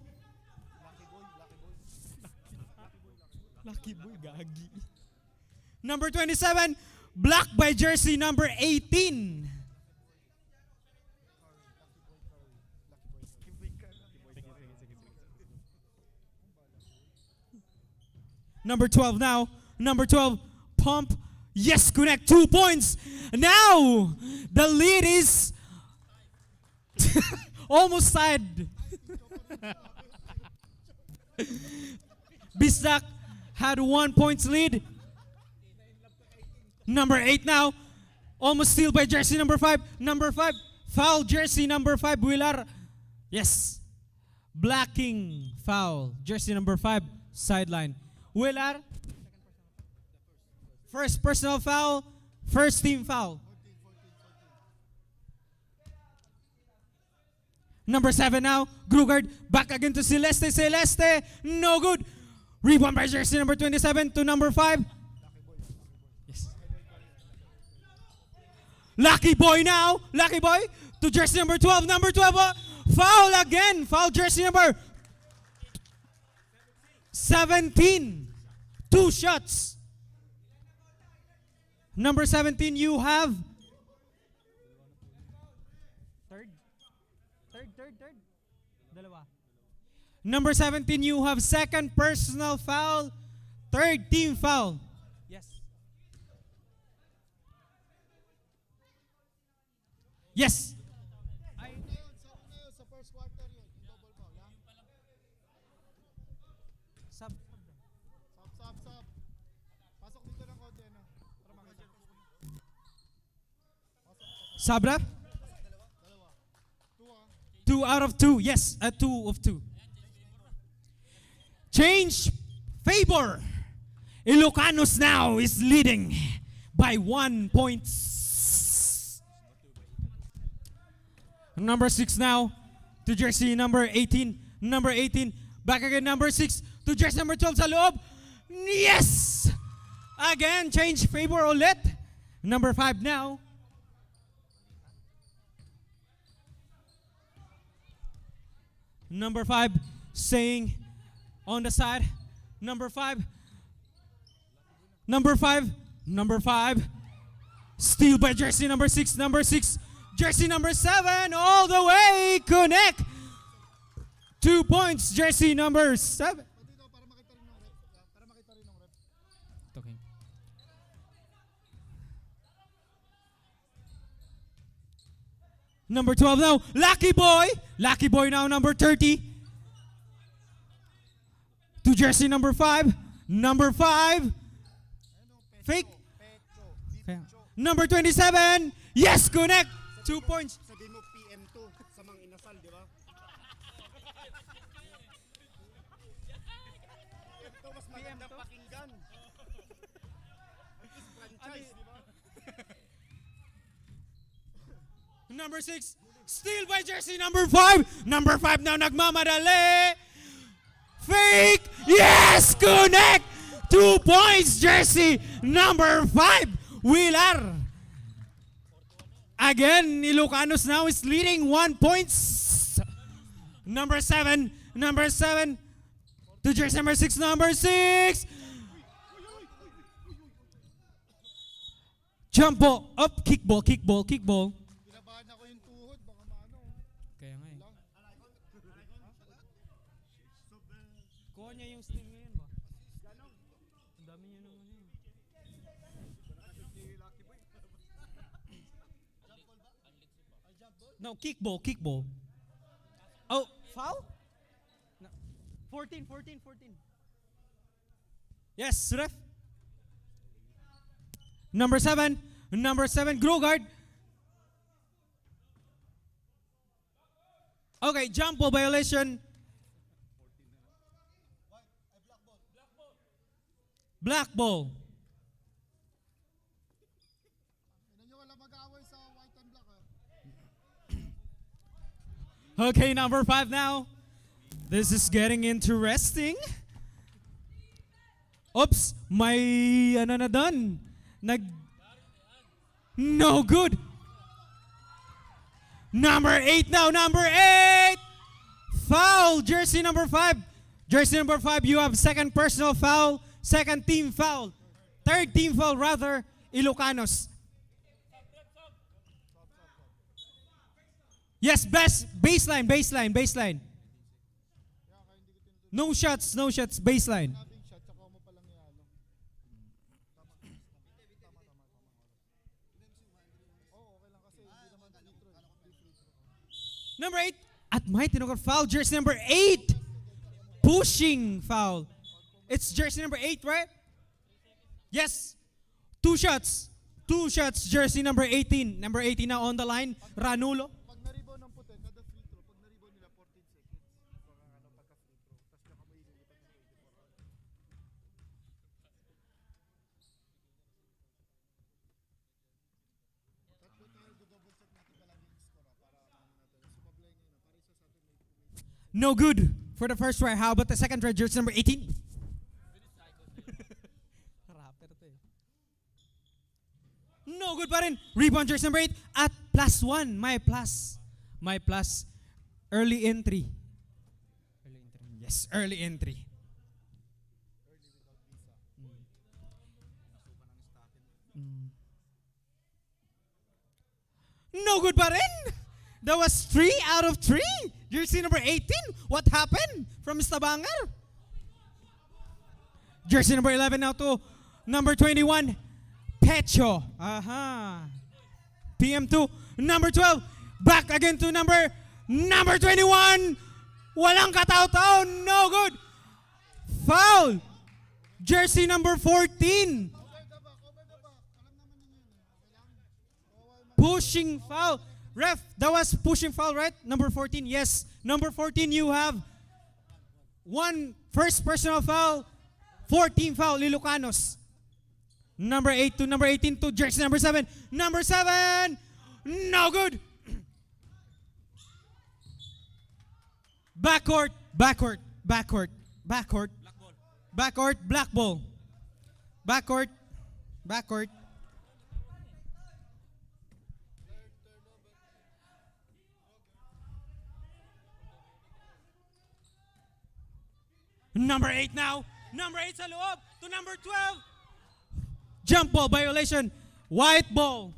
Lucky boy, gagi. Number 27, blocked by jersey number 18. Number 12 now. Number 12, pump. Yes, connect 2 points. Now, the lead is almost tied. Bisdak had 1 point lead. Number 8 now. Almost steal by jersey number 5. Number 5, foul jersey number 5, Willar. Yes. Blocking foul. Jersey number 5, sideline. Willar. First personal foul. First team foul. Number 7 now. Grugard back again to Celeste. Celeste. No good. Rebound by jersey number 27 to number 5. Yes. Lucky boy now. Lucky boy to jersey number 12. Number 12. Foul again. Foul jersey number 17. 2 shots. Number 17, you have third. Dalawa. Number 17, you have second personal foul, third team foul. Yes. Yes. Sa first quarter yun, double foul, ha? Sub. Sub. Pasok dito ng konti, ano? Para makita. Sabra? 2 out of 2. Yes, 2 of 2. Change favor. Ilocanos now is leading by 1 point. Number 6 now to jersey number 18. Number 18. Back again, number 6 to jersey number 12 sa loob. Yes! Again, change favor ulit. Number 5 now. Number 5 saying on the side. Number 5. Number 5. Number 5. Steal by jersey number 6. Number 6. Jersey number 7. All the way. Connect. 2 points. Jersey number 7. Dito, para makita rin ng rep. Para makita rin ng rep. Okay. Number 12 now. Lucky boy. Lucky boy now, number 30. To jersey number 5. Number 5. Fake. Okay. Number 27. Yes, connect. 2 points. Sabi mo PM2 sa mga inasal, di ba? Ito mas maganda pakinggan. At least franchise, di ba? Number 6. Steal by jersey number 5. Number 5 now nagmamadali. Fake. Yes, connect. 2 points, jersey number 5. Willar. Again, Ilocanos now is leading 1 point. Number 7. Number 7. To jersey number 6. Number 6. Jump ball. Up. Kickball. Kinabahan ako yung tuhod, baka maano. Kaya nga eh. Kuha niya yung steam ngayon ba? Ang dami niya naman yun. No, kickball. Oh, foul? No. 14. Yes, ref. Number 7, Grogard. Okay, jump ball violation. Black ball. Hindi nyo wala mag-aaway sa white and black, ha? Okay, number 5 now. This is getting interesting. Oops, may ano na doon. No good. Number 8 now, number 8. Foul, jersey number 5. Jersey number 5, you have second personal foul, Second team foul. Third team foul rather, Ilocanos. Yes, best baseline. No shots, baseline. Number 8, at Might tinukar foul, jersey number 8. Pushing foul. It's jersey number 8, right? Yes. Two shots, jersey number 18. Number 18 now on the line, Ranulo. Pag na-rebound ng puti, kada free throw, pag na-rebound nila 14 seconds. Pagka free throw, tapos nakamay nilipat ng 24 hours. Tatlo tayo, double check natin palagi yung score para natin. Sumablay ngayon, para isa sa atin may No good for the first try. How about the second try, jersey number 18? No good pa rin. Rebound jersey number 8 at +1. My plus. Early entry. Yes, early entry. No good pa rin. That was 3 out of 3. Jersey number 18. What happened from Stabangar? Jersey number 11 now to number 21. Pecho. PM2. Number 12. Back again to number 21. Walang kataw-taw. No good. Foul. Jersey number 14. Pushing foul. Ref, that was pushing foul, right? Number 14. Yes. Number 14, you have one first personal foul. 14 foul, Ilocanos. Number 8 to number 18 to jersey number 7. Number 7, no good. Backcourt, black ball. Backcourt. Number 8 now. Number 8 sa loob to number 12. Jump ball violation. White ball.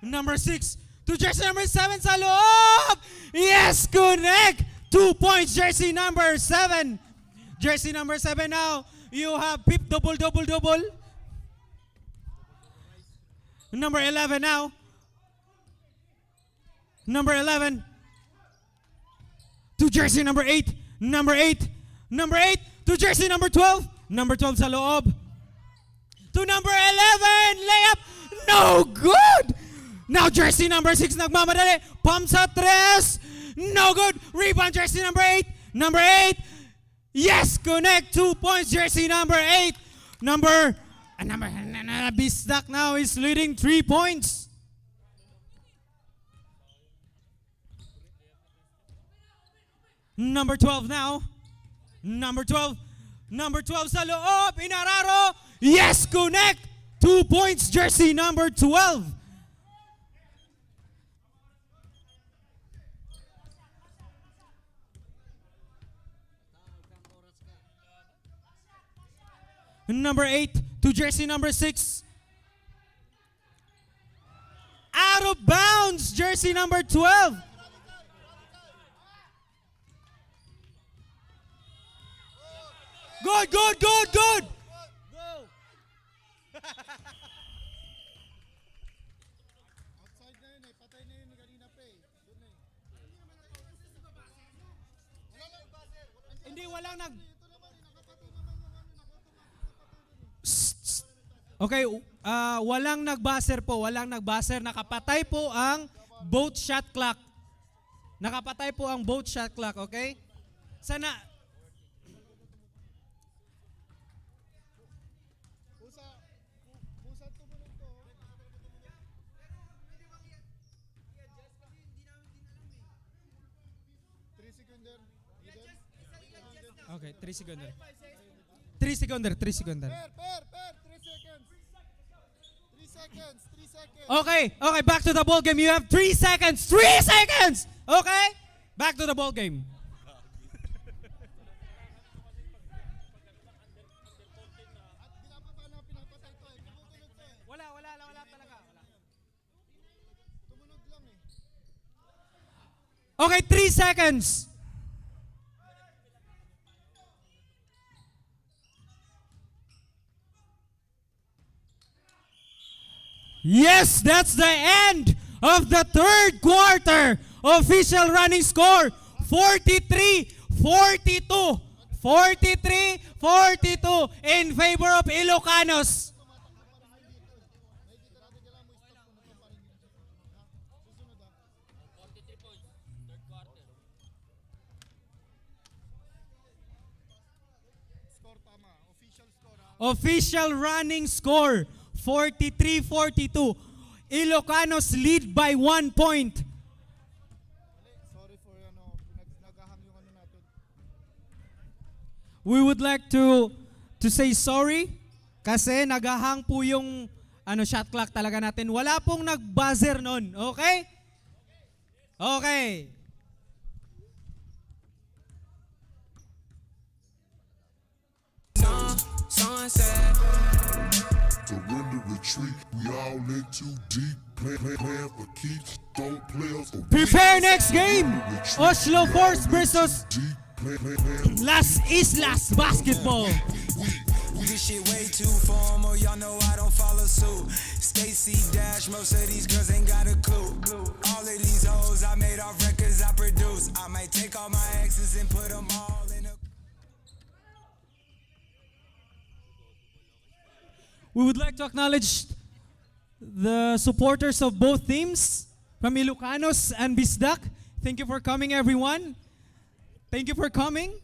Number 6 to jersey number 7 sa loob. Yes, connect. 2 points, jersey number 7. Jersey number 7 now. You have pip double. Number 11 now. Number 11 to jersey number 8. Number 8 to jersey number 12. Number 12 sa loob. To number 11. Layup. No good. Now jersey number 6 nagmamadali. Pump sa 3. No good. Rebound jersey number 8. Number 8. Yes, connect. 2 points jersey number 8. Number Bisdak now is leading 3 points. Number 12 now. Number 12 sa loob. Inararo. Yes, connect. 2 points jersey number 12. Number 8 to jersey number 6. Out of bounds, jersey number 12. Good. Go. outside na yun eh. Patay na yun kanina pa eh. Doon na eh. Hindi, walang nag... Okay, walang nag-buzzer po. Nakapatay po ang both shot clock. Okay? Sana... Okay, 3 sekunder. 3 sekunder, 3 sekunder. Per, 3 seconds. 3 seconds, 3 seconds. Okay, back to the ball game. You have 3 seconds. 3 seconds! Okay? Back to the ball game. Wala talaga. Tumunog lang eh. Okay, 3 seconds. Yes, that's the end of the third quarter. Official running score, 43-42. 43-42 in favor of Ilocanos. Score tama. Official score ha. Official running score, 43-42. Ilocanos lead by 1 point. Sorry for nagahang yung ano natin. We would like to say sorry kasi nagahang po yung shot clock talaga natin. Wala pong nag-buzzer nun. Okay? Okay. Sunset. Surrender, retreat. We all in too deep. Plan for keeps. Don't play us for Prepare next game. Oslo Force versus deep. Plan Las Islas Basketball. This shit way too formal, y'all know I don't follow suit. Stacy Dash, most of these girls ain't got a clue. All of these hoes I made off records I produce. I might take all my exes and put them all in a... We would like to acknowledge the supporters of both teams from Ilocanos and Bisdak. Thank you for coming, everyone. Thank you for coming.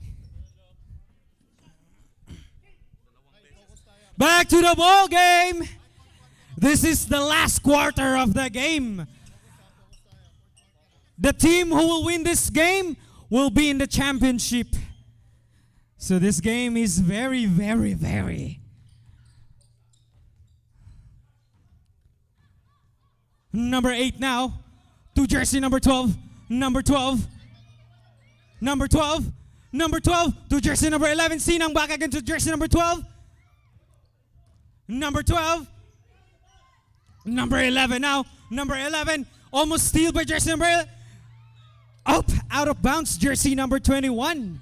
Back to the ball game. This is the last quarter of the game. The team who will win this game will be in the championship. So this game is very, very, very. Number 8 now to jersey number 12. Number 12. Number 12. Number 12 to jersey number 11. Sinang back again to jersey number 12. Number 12. Number 11 now. Number 11. Almost steal by jersey number 11. Up, out of bounds, jersey number 21.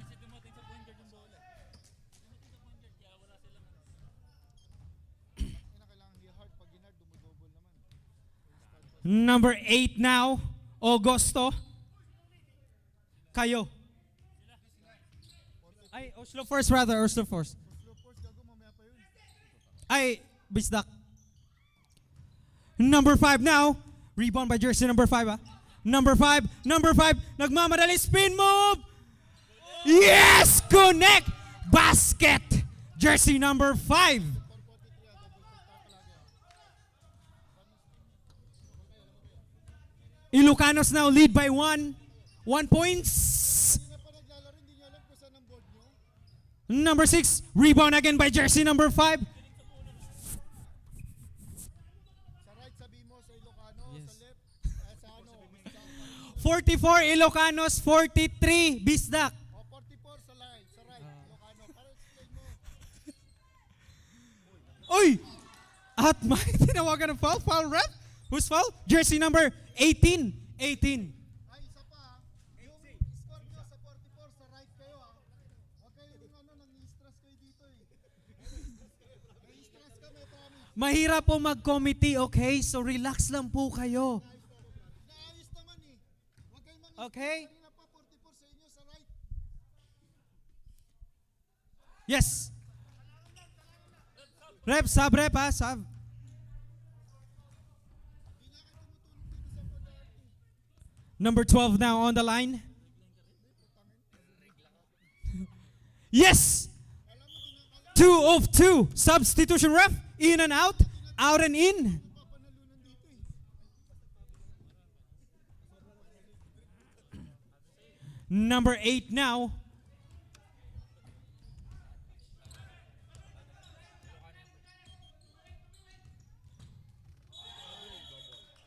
Number 8 now, Augusto. Kayo. Ay, Oslo Force rather, Oslo Force. Ay, Bisdak. Number 5 now. Rebound by jersey number 5. Number 5. Nagmamadali spin move. Yes! Connect! Basket! Jersey number 5. Ilocanos now lead by 1 points. Number 6. Rebound again by jersey number 5. 44 Ilocanos, 43 Bisdak. 44 sa right. Ilocano. Para explain mo. Oy! At may tinawagan ng foul. Foul ref? Who's foul? Jersey number 18. 18. Ay, isa pa. Yung score nyo sa 44 sa right kayo ha. Huwag kayo nang-i-stress kayo dito eh. Nang-i-stress kami, promise. Mahirap po mag-committee, okay? So relax lang po kayo. Naayos naman eh. Huwag kayo mang-i-stress. Okay? Kanina pa 44 sa inyo sa right. Yes. Rep, sub rep ha, sub. Number 12 now on the line. Yes! 2 of 2. Substitution ref. In and out. Out and in. Number 8 now.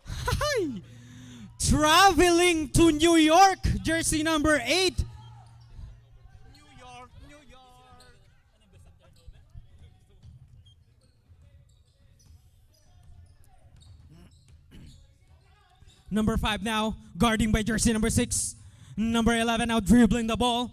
Hi! Traveling to New York, jersey number 8. New York, New York. Number 5 now, guarding by jersey number 6. Number 11 now dribbling the ball.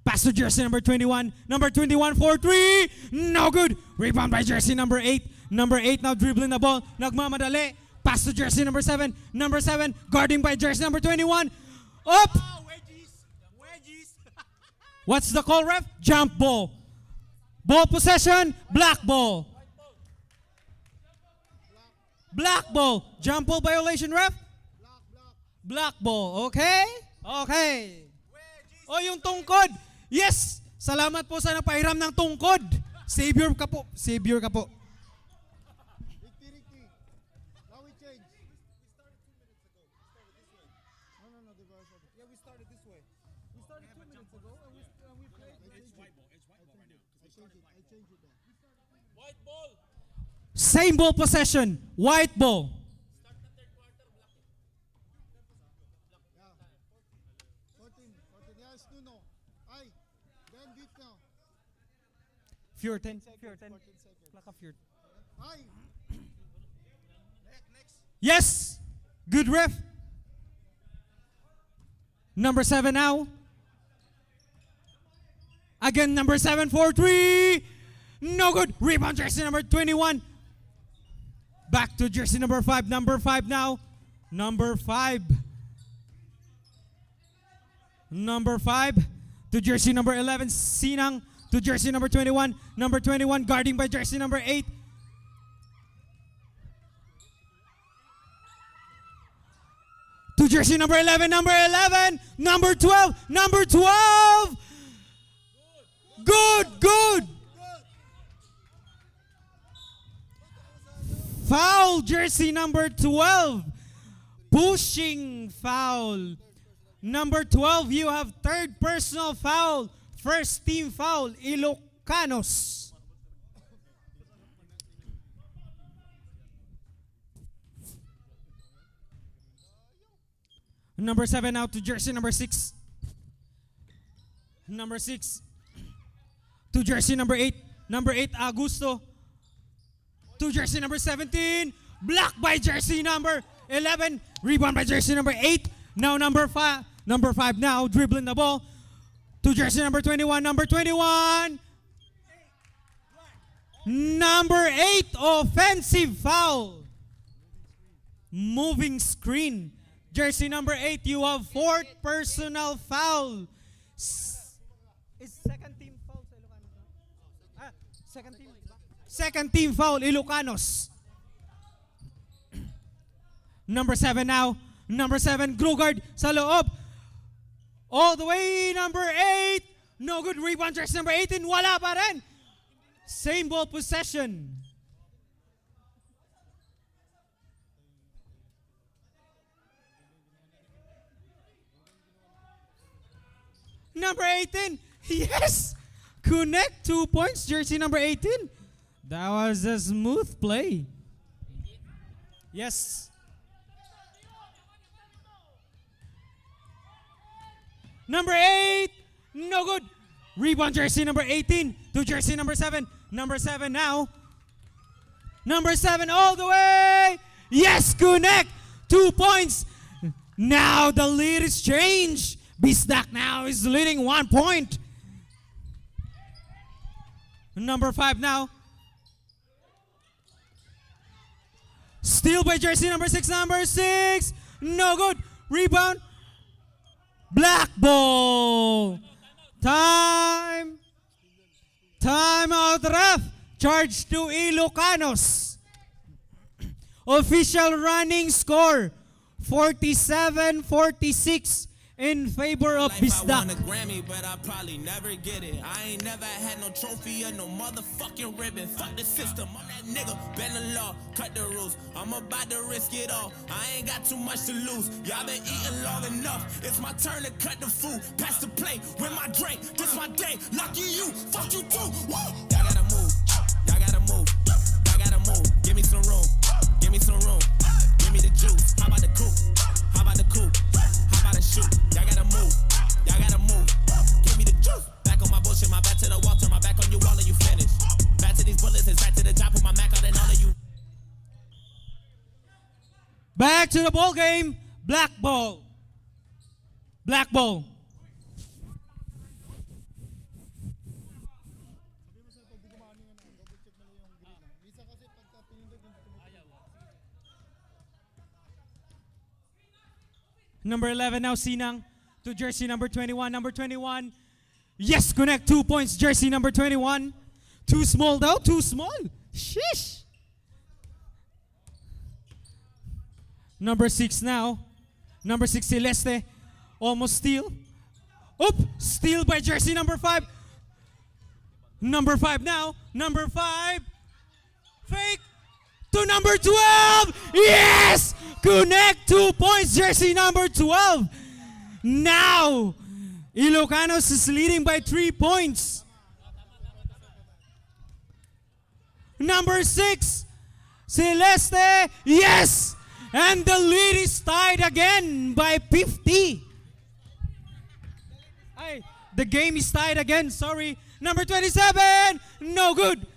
Pass to jersey number 21. Number 21 for 3. No good. Rebound by jersey number 8. Number 8 now dribbling the ball. Nagmamadali. Pass to jersey number 7. Number 7 guarding by jersey number 21. Up. Ah, wedgies. Wedgies. What's the call, ref? Jump ball. Ball possession. Black ball. Black ball. Jump ball violation, ref? Black ball. Okay? Okay. O yung tungkod. Yes! Salamat po sa napahiram ng tungkod. Savior ka po. Savior ka po. Ricky. Now we change. We started 2 minutes ago. We started this way. No, diba? Yeah, we started this way. We started 2 minutes ago and we played. It's white ball. It's white ball right now. I changed it now. White ball. Same ball possession. White ball. Start the third quarter, black. 14. Yes, Nuno. Ay, then beat now. Fjorten. 14 seconds. Plaka Fjord. Ay, Yes! Good ref. Number 7 now. Again, number 7 for 3. No good. Rebound jersey number 21. Back to jersey number 5. Number 5 now. Number 5. Number 5 to jersey number 11. Sinang to jersey number 21. Number 21 guarding by jersey number 8. To jersey number 11, number 11, number 12, number 12. Good. Foul, jersey number 12. Pushing foul. Number 12, you have third personal foul. First team foul, Ilocanos. Number 7 out to jersey number 6. Number 6 to jersey number 8. Number 8, Augusto. To jersey number 17. Blocked by jersey number 11. Rebound by jersey number 8. Now number 5. Number 5 now dribbling the ball. To jersey number 21. Number 21. Number 8, offensive foul. Moving screen. Jersey number 8, you have fourth personal foul. Is second team foul sa Ilocanos? Second team. Second team foul, Ilocanos. Number 7 now. Number 7, Grugard sa loob. All the way, number 8. No good. Rebound, jersey number 18. Wala pa rin. Same ball possession. Number 18. Yes. Connect 2 points. Jersey number 18. That was a smooth play. Yes. Number 8. No good. Rebound jersey number 18 to jersey number 7. Number 7 now. Number 7 all the way. Yes, connect. 2 points. Now the lead is changed. Bisdak now is leading 1 point. Number 5 now. Steal by jersey number 6. Number 6. No good. Rebound. Black ball. Time. Time out, ref. Charge to Ilocanos. Official running score 47-46. in favor of Life, I Bisdak. won a Grammy, but I probably never get it. I ain't never had no trophy or no motherfucking ribbon. Fuck the system, I'm that nigga. Bend the law, cut the rules. I'm about to risk it all. I ain't got too much to lose. Y'all been eating long enough. It's my turn to cut the food. Pass the plate with my drink. This my day. Lucky you, fuck you too. Woo! Y'all gotta move. Y'all gotta move. Y'all gotta move. Give me some room. Give me some room. Give me the juice. How about the coupe? How about the coupe? How about the shoot? Y'all gotta move. Y'all gotta move. Give me the juice. Back on my bullshit. My back to the wall. Turn my back on you all and you finish. Back to these bullets. It's back to the job. Put my Mac out and all of you. Back to the ball game. Black ball. Black ball. Number 11 now, Sinang. To jersey number 21. Number 21. Yes, connect 2 points. Jersey number 21. Too small though. Too small. Sheesh. Number 6 now. Number 6, Celeste. Almost steal. Oop! Steal by jersey number 5. Number 5 now. Number 5. Fake. To number 12. Yes! Connect 2 points. Jersey number 12. Now, Ilocanos is leading by 3 points. Number 6. Celeste. Yes! And the lead is tied again by 50. Ay, the game is tied again, sorry. Number 27, no good.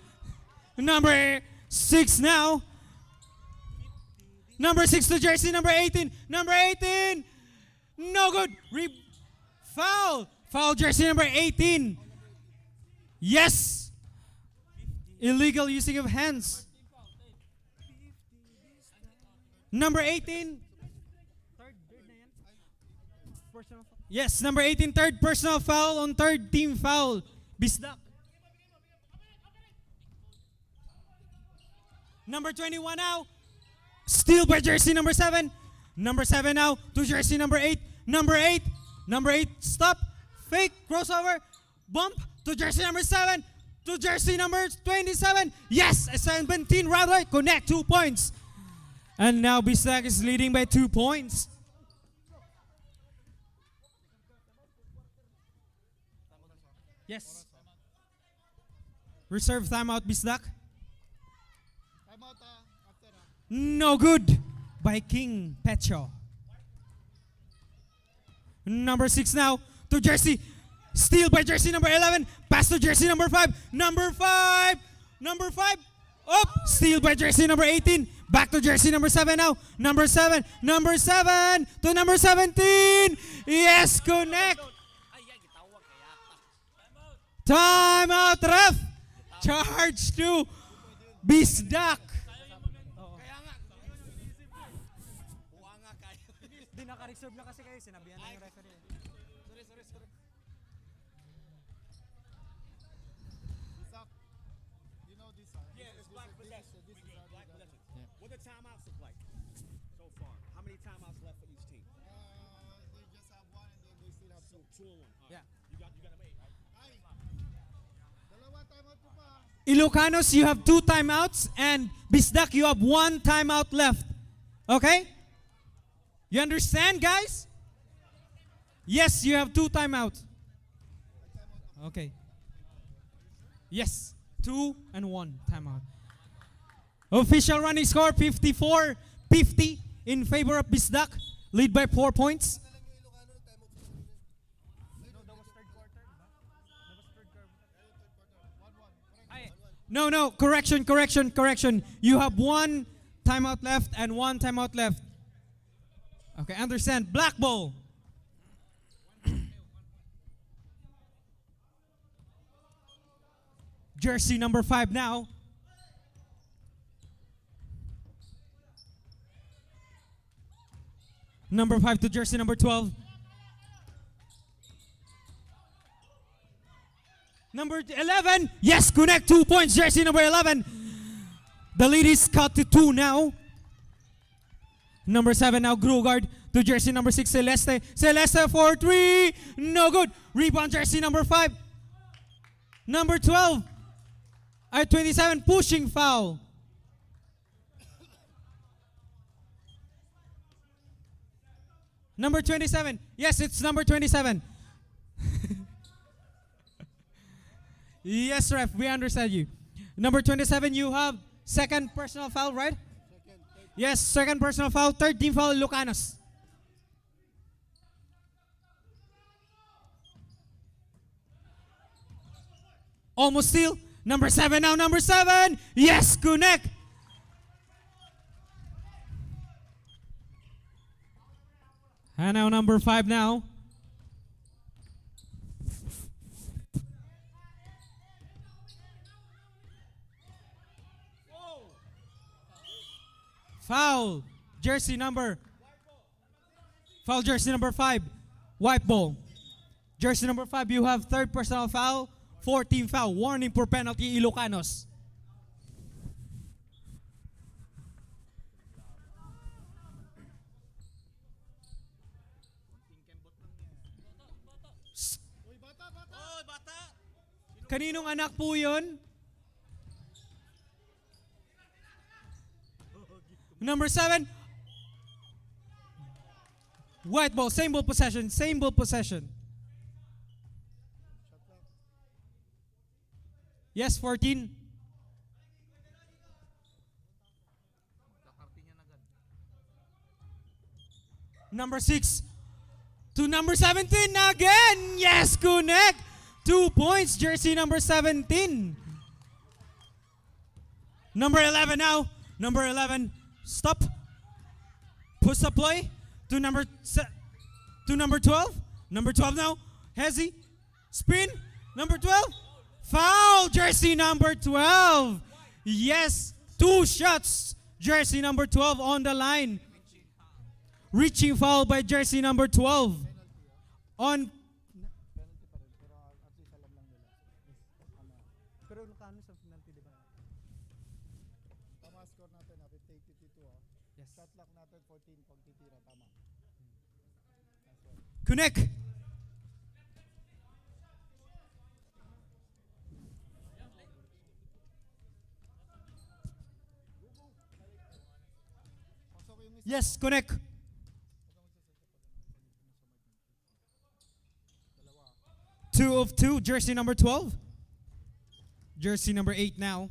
Number 6 now. Number 6 to jersey, number 18. Number 18, no good. Foul. Foul jersey number 18. Yes. Illegal using of hands. Number 18. Yes, number 18, third personal foul on third team foul. Bisdak. Number 21 now. Steal by jersey number 7. Number 7 now to jersey number 8. Number 8. Number 8, stop. Fake, crossover. Bump to jersey number 7. To jersey number 27. Yes, a 17 round right. Connect 2 points. And now Bisdak is leading by 2 points. Yes. Reserve timeout, Bisdak. Timeout after. No good by King Pecho. Number 6 now to jersey. Steal by jersey number 11. Pass to jersey number 5. Number 5. Number 5. Up. Steal by jersey number 18. Back to jersey number 7 now. Number 7. Number 7 to number 17. Yes, connect. Timeout, ref. Charge to Bisdak. Di naka-reserve na kasi kayo. Sinabihan na yung referee. Sorry. You know this. Yeah, it's black possession. Black possession. What the timeouts look like so far? How many timeouts left for each team? They just have one and then they still have two. 2 and 1. All right. Yeah. You got them 8, right? Dalawa timeout po pa. Ilocanos, you have 2 timeouts, and Bisdak, you have 1 timeout left. Okay? You understand, guys? Yes, you have 2 timeouts. Okay. Yes, 2 and 1 timeout. Official running score 54-50 in favor of Bisdak. Lead by 4 points. No, correction. You have 1 timeout left and 1 timeout left. Okay, understand. Black ball. Jersey number 5 now. Number 5 to jersey number 12. Number 11. Yes, connect 2 points. Jersey number 11. The lead is cut to 2 now. Number 7 now, Grugard. To jersey number 6, Celeste. Celeste for 3. No good. Rebound jersey number 5. Number 12. At 27, pushing foul. Number 27. Yes, it's number 27. Yes, ref, we understand you. Number 27, you have second personal foul, right? Yes, second personal foul. Third team foul, Lucanos. Almost steal. Number 7 now, number 7. Yes, Kunek. And now number 5 now. Foul. Jersey number. Foul jersey number 5. White ball. Jersey number 5, you have third personal foul. 4-team foul. Warning for penalty, Ilocanos. Kaninong anak po yun? Number 7. White ball. Same ball possession. Same ball possession. Yes, 14. Number 6. To number 17 again. Yes, Kunek. 2 points. Jersey number 17. Number 11 now. Number 11. Stop. Push up play. To number 12. Number 12 now. Hezi. Spin. Number 12. Foul. Jersey number 12. Yes. 2 shots. Jersey number 12 on the line. Reaching foul by jersey number 12. On. Pero Lucano sa penalty, di ba? Tama score natin, 52 ah. Yes. Shot clock natin 14 pag titira, tama. Kunek. Yes, Kunek. Two of 2, jersey number 12. Jersey number 8 now.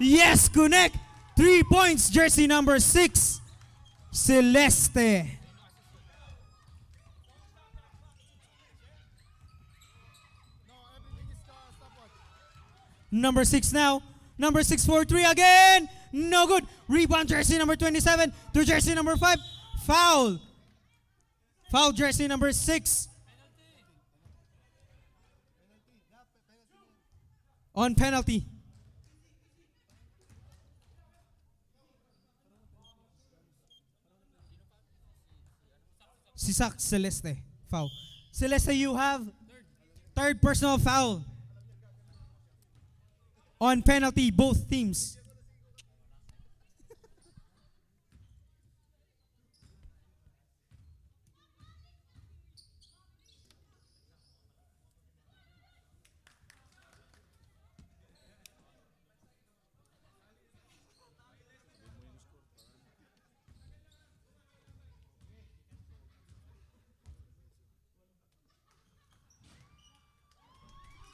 Yes, Kunek. 3 points, jersey number 6. Celeste. Number 6 now. Number 6 for 3 again. No good. Rebound jersey number 27 to jersey number 5. Foul. Foul jersey number 6. On penalty. Sisak Celeste. Foul. Celeste, you have third personal foul. On penalty, both teams.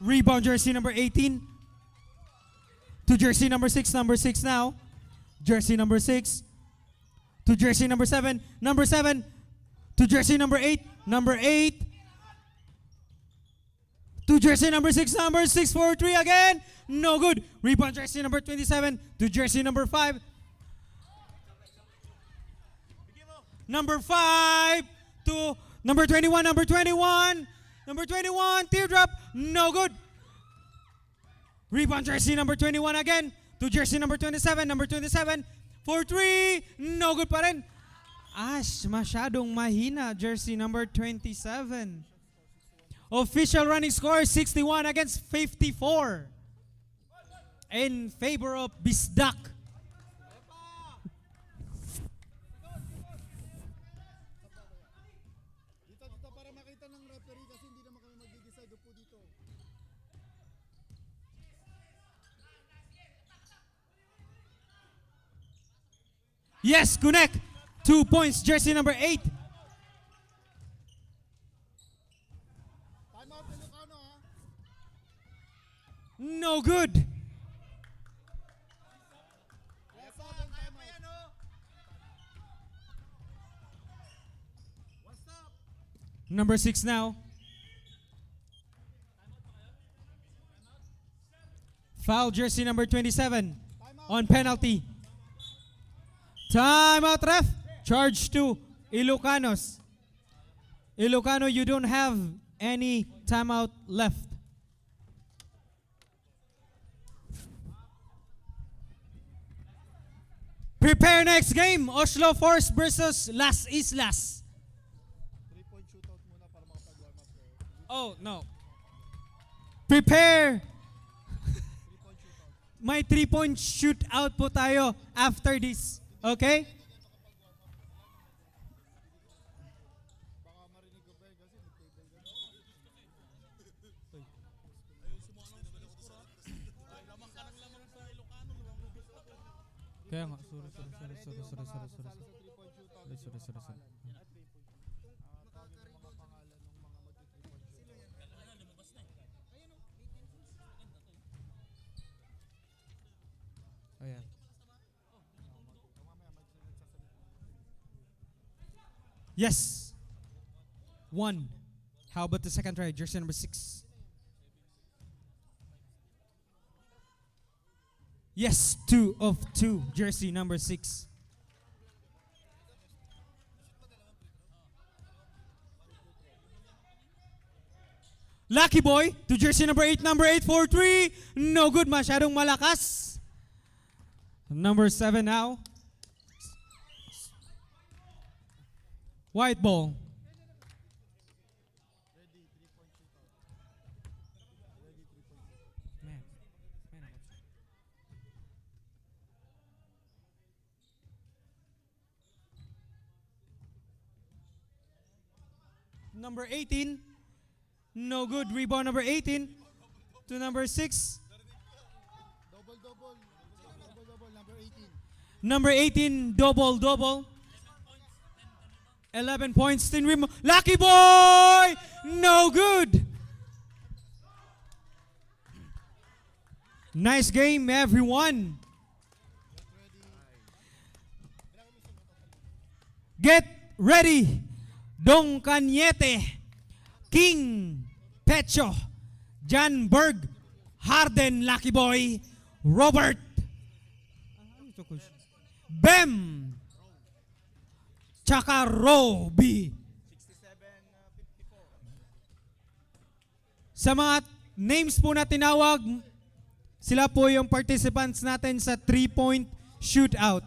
Rebound jersey number 18. To jersey number 6. Number 6 now. Jersey number 6. To jersey number 7. Number 7. To jersey number 8. Number 8. To jersey number 6. Number 6 for 3 again. No good. Rebound jersey number 27. To jersey number 5. Number 5. To number 21. Number 21. Number 21. Teardrop. No good. Rebound jersey number 21 again. To jersey number 27. Number 27. For 3. No good pa rin. Masyadong mahina. Jersey number 27. Official running score 61 against 54 in favor of Bisdak. Dito para makita ng referee kasi hindi naman kami mag-decide po dito. Yes, connect. 2 points, jersey number 8. Time out Ilocano ha. No good. Yes, time out. Number 6 now. Foul jersey number 27 on penalty. Timeout ref. Charge to Ilocanos. Ilocano, you don't have any timeout left. Prepare next game. Oslo Force versus Las Islas. 3-point shootout muna para makapag-warm up kayo. Oh, no. Prepare. May 3-point shootout po tayo after this. Okay? Baka marinig ko pa kasi nag-table ka. Kaya nga, sorry. Three-point shootout. Sorry. Tawagin yung mga pangalan ng mga mag-3-point shootout. Ayan. Yes. 1. How about the second try? Jersey number 6. Yes, 2 of 2. Jersey number 6. Lucky Boy to jersey number 8. Number 8 for 3. No good. Masyadong malakas. Number 7 now. White ball. Number 18. No good. Rebound number 18 to number 6. Double, number 18. Number 18, double. 11 points, 10 rebound. Lucky Boy! No good. Nice game, everyone. Get ready. Dong Cañete, King Pecho, Jan Berg, Harden, Lucky Boy, Robert, Bem, tsaka Roby. Sa mga names po na tinawag, sila po yung participants natin sa 3-point shootout.